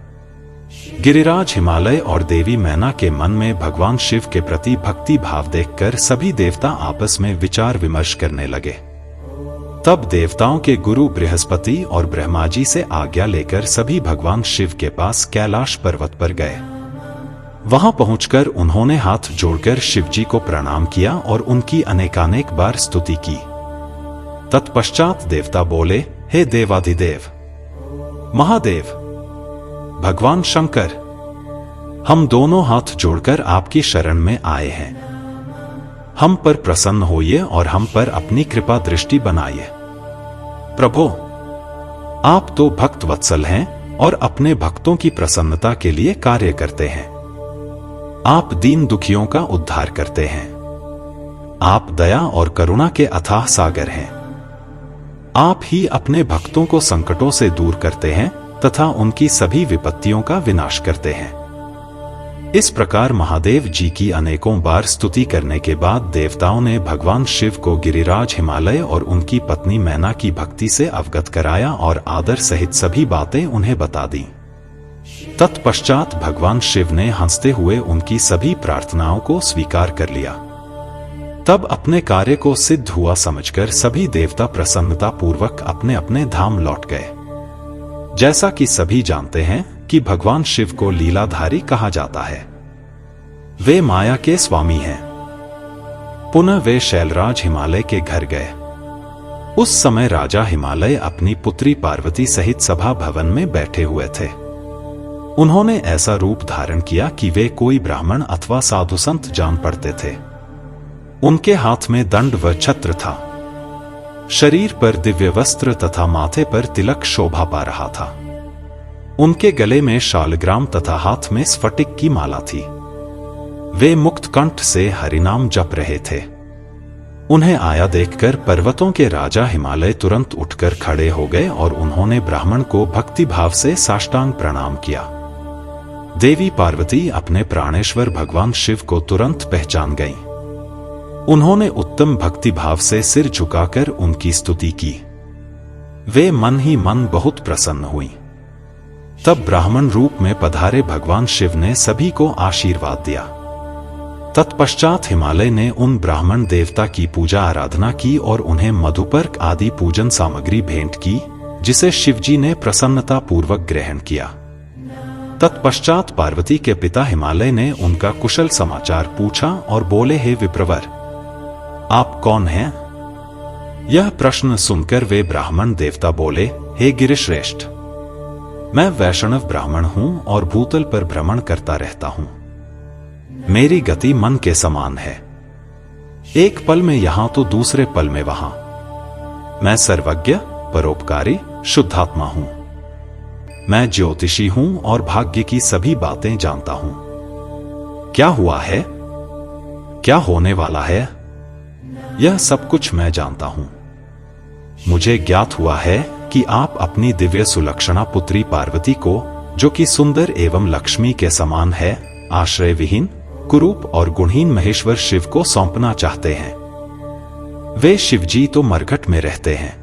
गिरिराज हिमालय और देवी मैना के मन में भगवान शिव के प्रति भक्ति भाव देखकर सभी देवता आपस में विचार विमर्श करने लगे। तब देवताओं के गुरु बृहस्पति और ब्रह्मा जी से आज्ञा लेकर सभी भगवान शिव के पास कैलाश पर्वत पर गए। वहां पहुंचकर उन्होंने हाथ जोड़कर शिवजी को प्रणाम किया और उनकी अनेकानेक बार स्तुति की। तत्पश्चात देवता बोले, हे देवाधिदेव महादेव भगवान शंकर, हम दोनों हाथ जोड़कर आपकी शरण में आए हैं। हम पर प्रसन्न होइए और हम पर अपनी कृपा दृष्टि बनाइए। प्रभो, आप तो भक्त वत्सल हैं और अपने भक्तों की प्रसन्नता के लिए कार्य करते हैं। आप दीन दुखियों का उद्धार करते हैं। आप दया और करुणा के अथाह सागर हैं। आप ही अपने भक्तों को संकटों से दूर करते हैं तथा उनकी सभी विपत्तियों का विनाश करते हैं। इस प्रकार महादेव जी की अनेकों बार स्तुति करने के बाद देवताओं ने भगवान शिव को गिरिराज हिमालय और उनकी पत्नी मैना की भक्ति से अवगत कराया और आदर सहित सभी बातें उन्हें बता दी। तत्पश्चात भगवान शिव ने हंसते हुए उनकी सभी प्रार्थनाओं को स्वीकार कर लिया। तब अपने कार्य को सिद्ध हुआ समझकर सभी देवता प्रसन्नता पूर्वक अपने अपने धाम लौट गए। जैसा कि सभी जानते हैं कि भगवान शिव को लीलाधारी कहा जाता है। वे माया के स्वामी हैं। पुनः वे शैलराज हिमालय के घर गए। उस समय राजा हिमालय अपनी पुत्री पार्वती सहित सभा भवन में बैठे हुए थे। उन्होंने ऐसा रूप धारण किया कि वे कोई ब्राह्मण अथवा साधु संत जान पड़ते थे। उनके हाथ में दंड व छत्र था। शरीर पर दिव्य वस्त्र तथा माथे पर तिलक शोभा पा रहा था। उनके गले में शालग्राम तथा हाथ में स्फटिक की माला थी। वे मुक्त कंठ से हरिनाम जप रहे थे। उन्हें आया देखकर पर्वतों के राजा हिमालय तुरंत उठकर खड़े हो गए और उन्होंने ब्राह्मण को भक्ति भाव से साष्टांग प्रणाम किया। देवी पार्वती अपने प्राणेश्वर भगवान शिव को तुरंत पहचान गईं। उन्होंने उत्तम भक्ति भाव से सिर झुकाकर उनकी स्तुति की। वे मन ही मन बहुत प्रसन्न हुईं। तब ब्राह्मण रूप में पधारे भगवान शिव ने सभी को आशीर्वाद दिया। तत्पश्चात हिमालय ने उन ब्राह्मण देवता की पूजा आराधना की और उन्हें मधुपर्क आदि पूजन सामग्री भेंट की, जिसे शिवजी ने प्रसन्नता पूर्वक ग्रहण किया। तत्पश्चात पार्वती के पिता हिमालय ने उनका कुशल समाचार पूछा और बोले, हे विप्रवर, आप कौन हैं? यह प्रश्न सुनकर वे ब्राह्मण देवता बोले, हे गिरिश्रेष्ठ, मैं वैष्णव ब्राह्मण हूं और भूतल पर भ्रमण करता रहता हूं। मेरी गति मन के समान है। एक पल में यहां तो दूसरे पल में वहां। मैं सर्वज्ञ, परोपकारी, शुद्धात्मा हूं। मैं ज्योतिषी हूं और भाग्य की सभी बातें जानता हूं। क्या हुआ है, क्या होने वाला है, यह सब कुछ मैं जानता हूं। मुझे ज्ञात हुआ है कि आप अपनी दिव्य सुलक्षणा पुत्री पार्वती को, जो कि सुंदर एवं लक्ष्मी के समान है, आश्रय विहीन, कुरूप और गुणहीन महेश्वर शिव को सौंपना चाहते हैं। वे शिवजी तो मरघट में रहते हैं।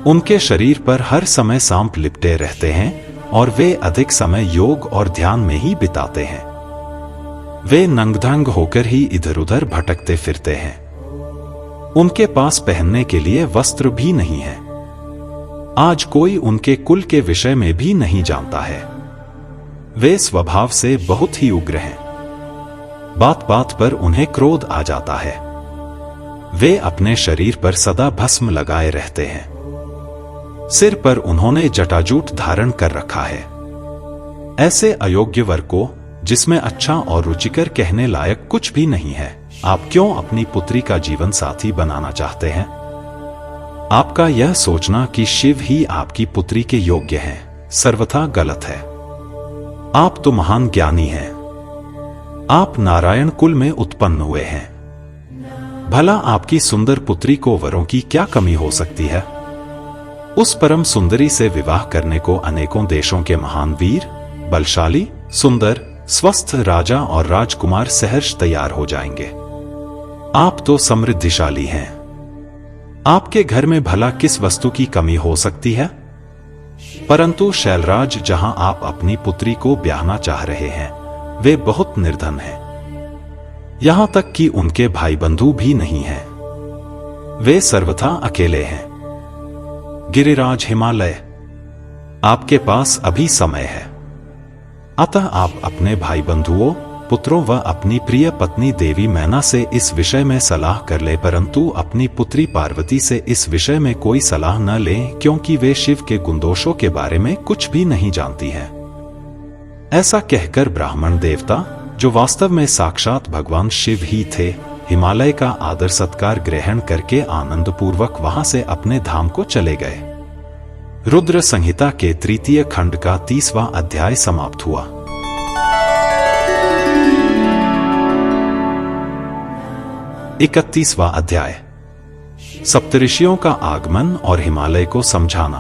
उनके शरीर पर हर समय सांप लिपटे रहते हैं और वे अधिक समय योग और ध्यान में ही बिताते हैं। वे नंगधंग होकर ही इधर उधर भटकते फिरते हैं। उनके पास पहनने के लिए वस्त्र भी नहीं है। आज कोई उनके कुल के विषय में भी नहीं जानता है। वे स्वभाव से बहुत ही उग्र हैं। बात बात पर उन्हें क्रोध आ जाता है। वे अपने शरीर पर सदा भस्म लगाए रहते हैं। सिर पर उन्होंने जटाजूट धारण कर रखा है। ऐसे अयोग्य वर को, जिसमें अच्छा और रुचिकर कहने लायक कुछ भी नहीं है, आप क्यों अपनी पुत्री का जीवन साथी बनाना चाहते हैं? आपका यह सोचना कि शिव ही आपकी पुत्री के योग्य हैं, सर्वथा गलत है। आप तो महान ज्ञानी हैं। आप नारायण कुल में उत्पन्न हुए हैं। भला आपकी सुंदर पुत्री को वरों की क्या कमी हो सकती है? उस परम सुंदरी से विवाह करने को अनेकों देशों के महान वीर, बलशाली, सुंदर, स्वस्थ राजा और राजकुमार सहर्ष तैयार हो जाएंगे। आप तो समृद्धिशाली हैं। आपके घर में भला किस वस्तु की कमी हो सकती है? परंतु शैलराज, जहां आप अपनी पुत्री को ब्याहना चाह रहे हैं, वे बहुत निर्धन हैं। यहां तक कि उनके भाई बंधु भी नहीं हैं। वे सर्वथा अकेले हैं। गिरिराज हिमालय, आपके पास अभी समय है। अतः आप अपने भाई बंधुओं, पुत्रों व अपनी प्रिय पत्नी देवी मैना से इस विषय में सलाह कर ले, परंतु अपनी पुत्री पार्वती से इस विषय में कोई सलाह न लें, क्योंकि वे शिव के गुणदोषों के बारे में कुछ भी नहीं जानती हैं। ऐसा कहकर ब्राह्मण देवता, जो वास्तव में साक्षात भगवान शिव ही थे, हिमालय का आदर सत्कार ग्रहण करके आनंदपूर्वक वहां से अपने धाम को चले गए। रुद्र संहिता के तृतीय खंड का 30वां अध्याय समाप्त हुआ। इकतीसवां अध्याय, सप्तऋषियों का आगमन और हिमालय को समझाना।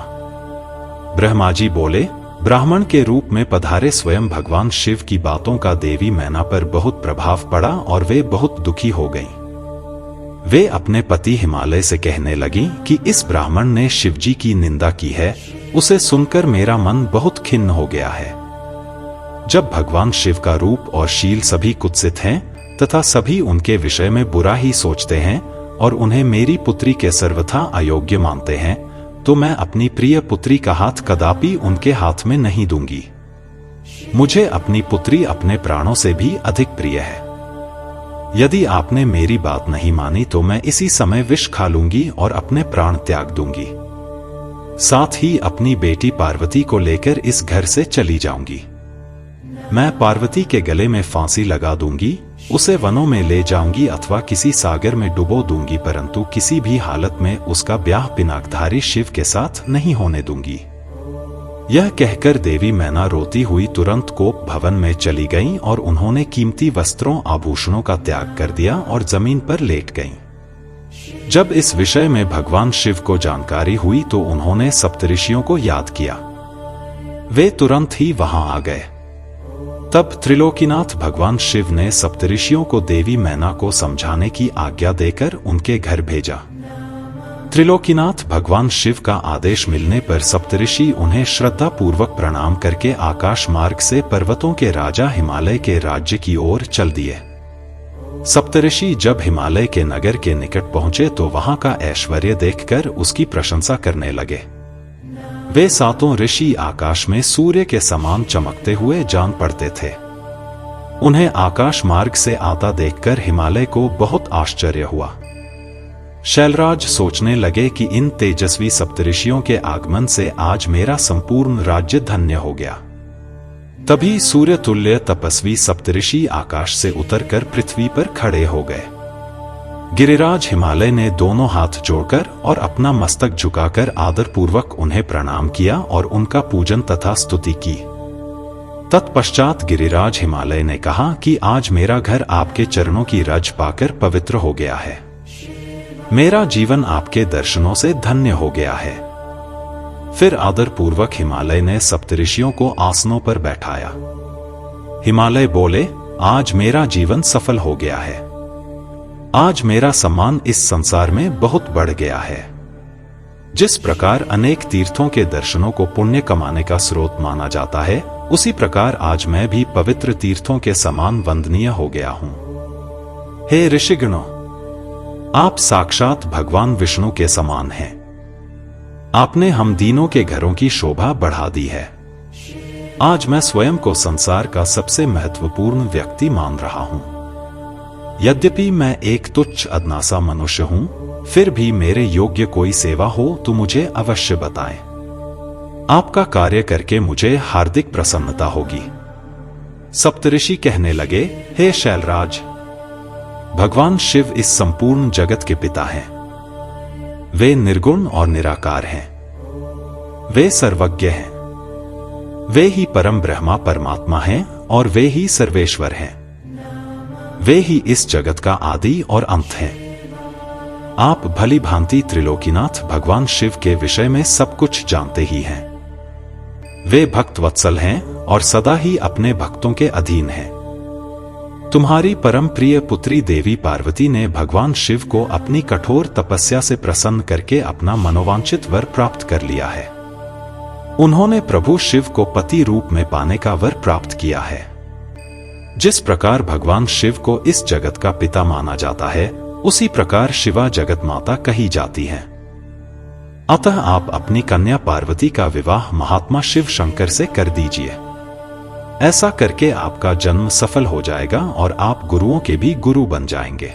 ब्रह्मा जी बोले, ब्राह्मण के रूप में पधारे स्वयं भगवान शिव की बातों का देवी मैना पर बहुत प्रभाव पड़ा और वे बहुत दुखी हो गईं। वे अपने पति हिमालय से कहने लगी कि इस ब्राह्मण ने शिवजी की निंदा की है, उसे सुनकर मेरा मन बहुत खिन्न हो गया है। जब भगवान शिव का रूप और शील सभी कुत्सित हैं तथा सभी उनके विषय में बुरा ही सोचते हैं और उन्हें मेरी पुत्री के सर्वथा अयोग्य मानते हैं, तो मैं अपनी प्रिय पुत्री का हाथ कदापि उनके हाथ में नहीं दूंगी। मुझे अपनी पुत्री अपने प्राणों से भी अधिक प्रिय है। यदि आपने मेरी बात नहीं मानी तो मैं इसी समय विष खा लूंगी और अपने प्राण त्याग दूंगी। साथ ही अपनी बेटी पार्वती को लेकर इस घर से चली जाऊंगी। मैं पार्वती के गले में फांसी लगा दूंगी, उसे वनों में ले जाऊंगी अथवा किसी सागर में डुबो दूंगी, परंतु किसी भी हालत में उसका ब्याह पिनाकधारी शिव के साथ नहीं होने दूंगी। यह कहकर देवी मैना रोती हुई तुरंत कोप भवन में चली गईं और उन्होंने कीमती वस्त्रों आभूषणों का त्याग कर दिया और जमीन पर लेट गईं। जब इस विषय में भगवान शिव को जानकारी हुई तो उन्होंने सप्तऋषियों को याद किया। वे तुरंत ही वहां आ गए। तब त्रिलोकीनाथ भगवान शिव ने सप्तऋषियों को देवी मैना को समझाने की आज्ञा देकर उनके घर भेजा। त्रिलोकीनाथ भगवान शिव का आदेश मिलने पर सप्तऋषि उन्हें श्रद्धा पूर्वक प्रणाम करके आकाश मार्ग से पर्वतों के राजा हिमालय के राज्य की ओर चल दिए। सप्तऋषि जब हिमालय के नगर के निकट पहुंचे तो वहां का ऐश्वर्य देखकर उसकी प्रशंसा करने लगे। वे सातों ऋषि आकाश में सूर्य के समान चमकते हुए जान पड़ते थे। उन्हें आकाश मार्ग से आता देखकर हिमालय को बहुत आश्चर्य हुआ। शैलराज सोचने लगे कि इन तेजस्वी सप्तऋषियों के आगमन से आज मेरा संपूर्ण राज्य धन्य हो गया। तभी सूर्य तुल्य तपस्वी सप्तऋषि आकाश से उतरकर पृथ्वी पर खड़े हो गए। गिरिराज हिमालय ने दोनों हाथ जोड़कर और अपना मस्तक झुकाकर आदरपूर्वक उन्हें प्रणाम किया और उनका पूजन तथा स्तुति की। तत्पश्चात गिरिराज हिमालय ने कहा कि आज मेरा घर आपके चरणों की रज पाकर पवित्र हो गया है। मेरा जीवन आपके दर्शनों से धन्य हो गया है। फिर आदरपूर्वक हिमालय ने सप्तऋषियों को आसनों पर बैठाया। हिमालय बोले, आज मेरा जीवन सफल हो गया है। आज मेरा सम्मान इस संसार में बहुत बढ़ गया है। जिस प्रकार अनेक तीर्थों के दर्शनों को पुण्य कमाने का स्रोत माना जाता है, उसी प्रकार आज मैं भी पवित्र तीर्थों के समान वंदनीय हो गया हूं। हे ऋषिगणों, आप साक्षात भगवान विष्णु के समान हैं। आपने हम दीनों के घरों की शोभा बढ़ा दी है। आज मैं स्वयं को संसार का सबसे महत्वपूर्ण व्यक्ति मान रहा हूं। यद्यपि मैं एक तुच्छ अदनासा मनुष्य हूं, फिर भी मेरे योग्य कोई सेवा हो तो मुझे अवश्य बताएं। आपका कार्य करके मुझे हार्दिक प्रसन्नता होगी। सप्तऋषि कहने लगे, हे शैलराज, भगवान शिव इस संपूर्ण जगत के पिता हैं। वे निर्गुण और निराकार हैं। वे सर्वज्ञ हैं। वे ही परम ब्रह्मा परमात्मा हैं और वे ही सर्वेश्वर हैं। वे ही इस जगत का आदि और अंत हैं। आप भली भांति त्रिलोकीनाथ भगवान शिव के विषय में सब कुछ जानते ही हैं। वे भक्त वत्सल हैं और सदा ही अपने भक्तों के अधीन हैं। तुम्हारी परम प्रिय पुत्री देवी पार्वती ने भगवान शिव को अपनी कठोर तपस्या से प्रसन्न करके अपना मनोवांछित वर प्राप्त कर लिया है। उन्होंने प्रभु शिव को पति रूप में पाने का वर प्राप्त किया है। जिस प्रकार भगवान शिव को इस जगत का पिता माना जाता है, उसी प्रकार शिवा जगत माता कही जाती है। अतः आप अपनी कन्या पार्वती का विवाह महात्मा शिव शंकर से कर दीजिए। ऐसा करके आपका जन्म सफल हो जाएगा और आप गुरुओं के भी गुरु बन जाएंगे।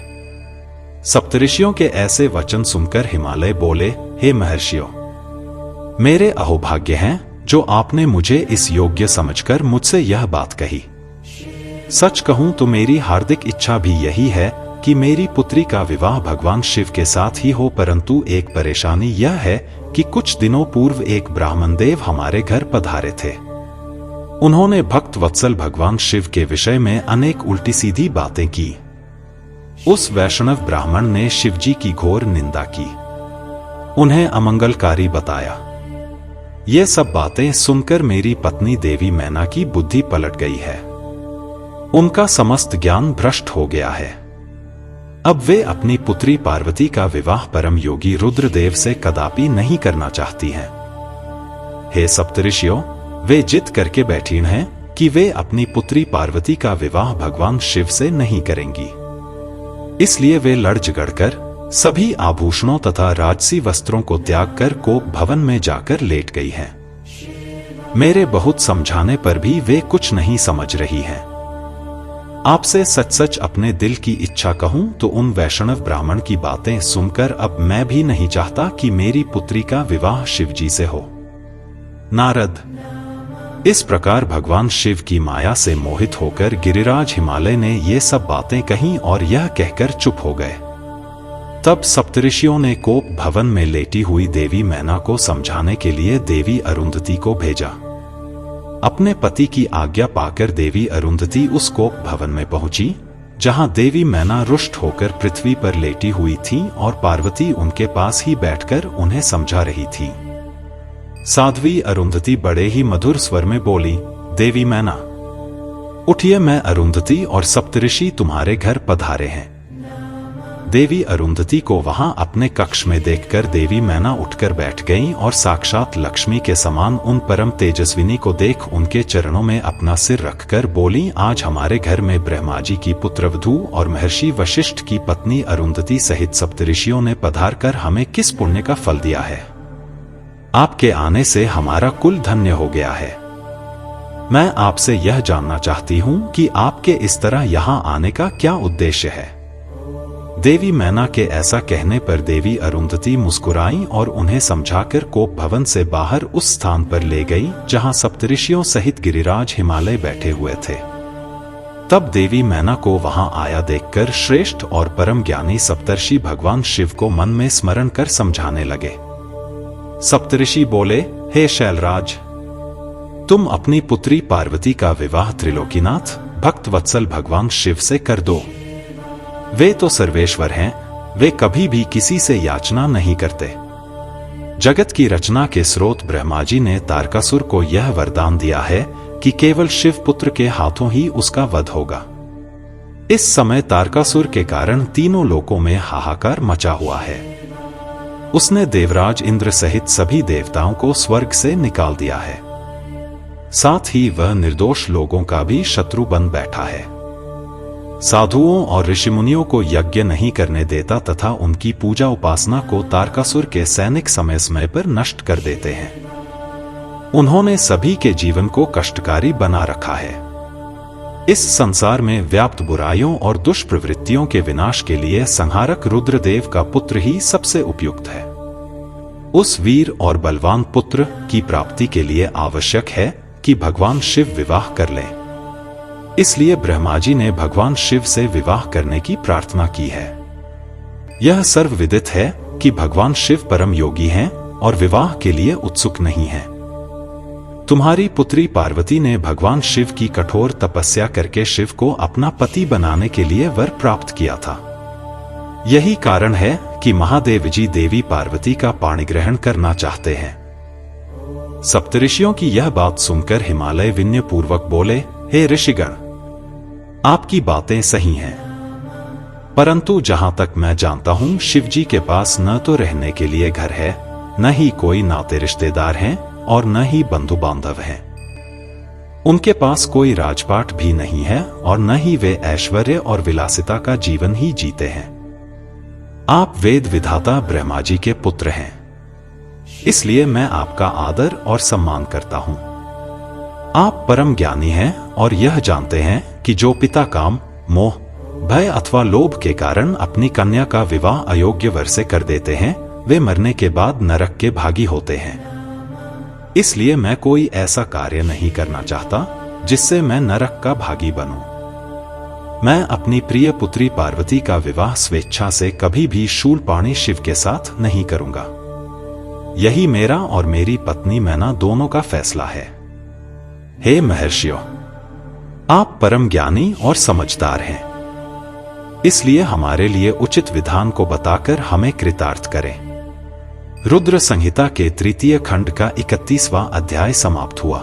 सप्तऋषियों के ऐसे वचन सुनकर हिमालय बोले, हे महर्षियों, मेरे अहोभाग्य हैं जो आपने मुझे इस योग्य समझकर मुझसे यह बात कही। सच कहूं तो मेरी हार्दिक इच्छा भी यही है कि मेरी पुत्री का विवाह भगवान शिव के साथ ही हो, परंतु एक परेशानी यह है कि कुछ दिनों पूर्व एक ब्राह्मण देव हमारे घर पधारे थे। उन्होंने भक्त वत्सल भगवान शिव के विषय में अनेक उल्टी सीधी बातें की। उस वैष्णव ब्राह्मण ने शिवजी की घोर निंदा की, उन्हें अमंगलकारी बताया। ये सब बातें सुनकर मेरी पत्नी देवी मैना की बुद्धि पलट गई है। उनका समस्त ज्ञान भ्रष्ट हो गया है। अब वे अपनी पुत्री पार्वती का विवाह परम योगी रुद्रदेव से कदापि नहीं करना चाहती हैं। हे सप्तऋषियों, वे जिद करके बैठी हैं कि वे अपनी पुत्री पार्वती का विवाह भगवान शिव से नहीं करेंगी। इसलिए वे लड़ झगड़कर सभी आभूषणों तथा राजसी वस्त्रों को त्याग कर कोप भवन में जाकर लेट गई हैं। मेरे बहुत समझाने पर भी वे कुछ नहीं समझ रही हैं। आपसे सच सच अपने दिल की इच्छा कहूं तो उन वैष्णव ब्राह्मण की बातें सुनकर अब मैं भी नहीं चाहता कि मेरी पुत्री का विवाह शिवजी से हो। नारद। इस प्रकार भगवान शिव की माया से मोहित होकर गिरिराज हिमालय ने ये सब बातें कहीं और यह कहकर चुप हो गए। तब सप्तऋषियों ने कोप भवन में लेटी हुई देवी मैना को समझाने के लिए देवी अरुंधति को भेजा। अपने पति की आज्ञा पाकर देवी अरुंधति उस कोप भवन में पहुंची, जहां देवी मैना रुष्ट होकर पृथ्वी पर लेटी हुई थी और पार्वती उनके पास ही बैठकर उन्हें समझा रही थी। साध्वी अरुंधति बड़े ही मधुर स्वर में बोली, देवी मैना, उठिए, मैं अरुंधति और सप्तऋषि तुम्हारे घर पधारे हैं। देवी अरुंधति को वहां अपने कक्ष में देखकर देवी मैना उठकर बैठ गईं और साक्षात लक्ष्मी के समान उन परम तेजस्विनी को देख उनके चरणों में अपना सिर रखकर बोली, आज हमारे घर में ब्रह्मा जी की पुत्रवधू और महर्षि वशिष्ठ की पत्नी अरुंधति सहित सप्तऋषियों ने पधार कर हमें किस पुण्य का फल दिया है। आपके आने से हमारा कुल धन्य हो गया है। मैं आपसे यह जानना चाहती हूं कि आपके इस तरह यहां आने का क्या उद्देश्य है। देवी मैना के ऐसा कहने पर देवी अरुंधति मुस्कुराई और उन्हें समझाकर कोप भवन से बाहर उस स्थान पर ले गई जहां सप्तऋषियों सहित गिरिराज हिमालय बैठे हुए थे। तब देवी मैना को वहां आया देखकर श्रेष्ठ और परम ज्ञानी सप्तर्षि भगवान शिव को मन में स्मरण कर समझाने लगे। सप्तऋषि बोले, हे शैलराज, तुम अपनी पुत्री पार्वती का विवाह त्रिलोकीनाथ भक्त वत्सल भगवान शिव से कर दो। वे तो सर्वेश्वर हैं, वे कभी भी किसी से याचना नहीं करते। जगत की रचना के स्रोत ब्रह्मा जी ने तारकासुर को यह वरदान दिया है कि केवल शिव पुत्र के हाथों ही उसका वध होगा। इस समय तारकासुर के कारण तीनों लोकों में हाहाकार मचा हुआ है। उसने देवराज इंद्र सहित सभी देवताओं को स्वर्ग से निकाल दिया है। साथ ही वह निर्दोष लोगों का भी शत्रु बन बैठा है। साधुओं और ऋषिमुनियों को यज्ञ नहीं करने देता तथा उनकी पूजा उपासना को तारकासुर के सैनिक समय समय पर नष्ट कर देते हैं। उन्होंने सभी के जीवन को कष्टकारी बना रखा है। इस संसार में व्याप्त बुराइयों और दुष्प्रवृत्तियों के विनाश के लिए संहारक रुद्रदेव का पुत्र ही सबसे उपयुक्त है। उस वीर और बलवान पुत्र की प्राप्ति के लिए आवश्यक है कि भगवान शिव विवाह कर लें। इसलिए ब्रह्मा जी ने भगवान शिव से विवाह करने की प्रार्थना की है। यह सर्वविदित है कि भगवान शिव परम योगी हैं और विवाह के लिए उत्सुक नहीं हैं। तुम्हारी पुत्री पार्वती ने भगवान शिव की कठोर तपस्या करके शिव को अपना पति बनाने के लिए वर प्राप्त किया था। यही कारण है कि महादेव जी देवी पार्वती का पाणिग्रहण करना चाहते हैं। सप्तऋषियों की यह बात सुनकर हिमालय विनय पूर्वक बोले, हे ऋषिगण, आपकी बातें सही हैं, परंतु जहां तक मैं जानता हूं शिवजी के पास न तो रहने के लिए घर है, न ही कोई नाते रिश्तेदार हैं और न ही बंधु बांधव हैं। उनके पास कोई राजपाट भी नहीं है और न ही वे ऐश्वर्य और विलासिता का जीवन ही जीते हैं। आप वेद विधाता ब्रह्मा जी के पुत्र हैं, इसलिए मैं आपका आदर और सम्मान करता हूं। आप परम ज्ञानी हैं और यह जानते हैं कि जो पिता काम, मोह, भय अथवा लोभ के कारण अपनी कन्या का विवाह अयोग्य वर से कर देते हैं, वे मरने के बाद नरक के भागी होते हैं। इसलिए मैं कोई ऐसा कार्य नहीं करना चाहता जिससे मैं नरक का भागी बनूं। मैं अपनी प्रिय पुत्री पार्वती का विवाह स्वेच्छा से कभी भी शूलपाणी शिव के साथ नहीं करूंगा। यही मेरा और मेरी पत्नी मैना दोनों का फैसला है। हे महर्षियों, आप परम ज्ञानी और समझदार हैं, इसलिए हमारे लिए उचित विधान को बताकर हमें कृतार्थ करें। रुद्र संहिता के तृतीय खंड का 31वां अध्याय समाप्त हुआ।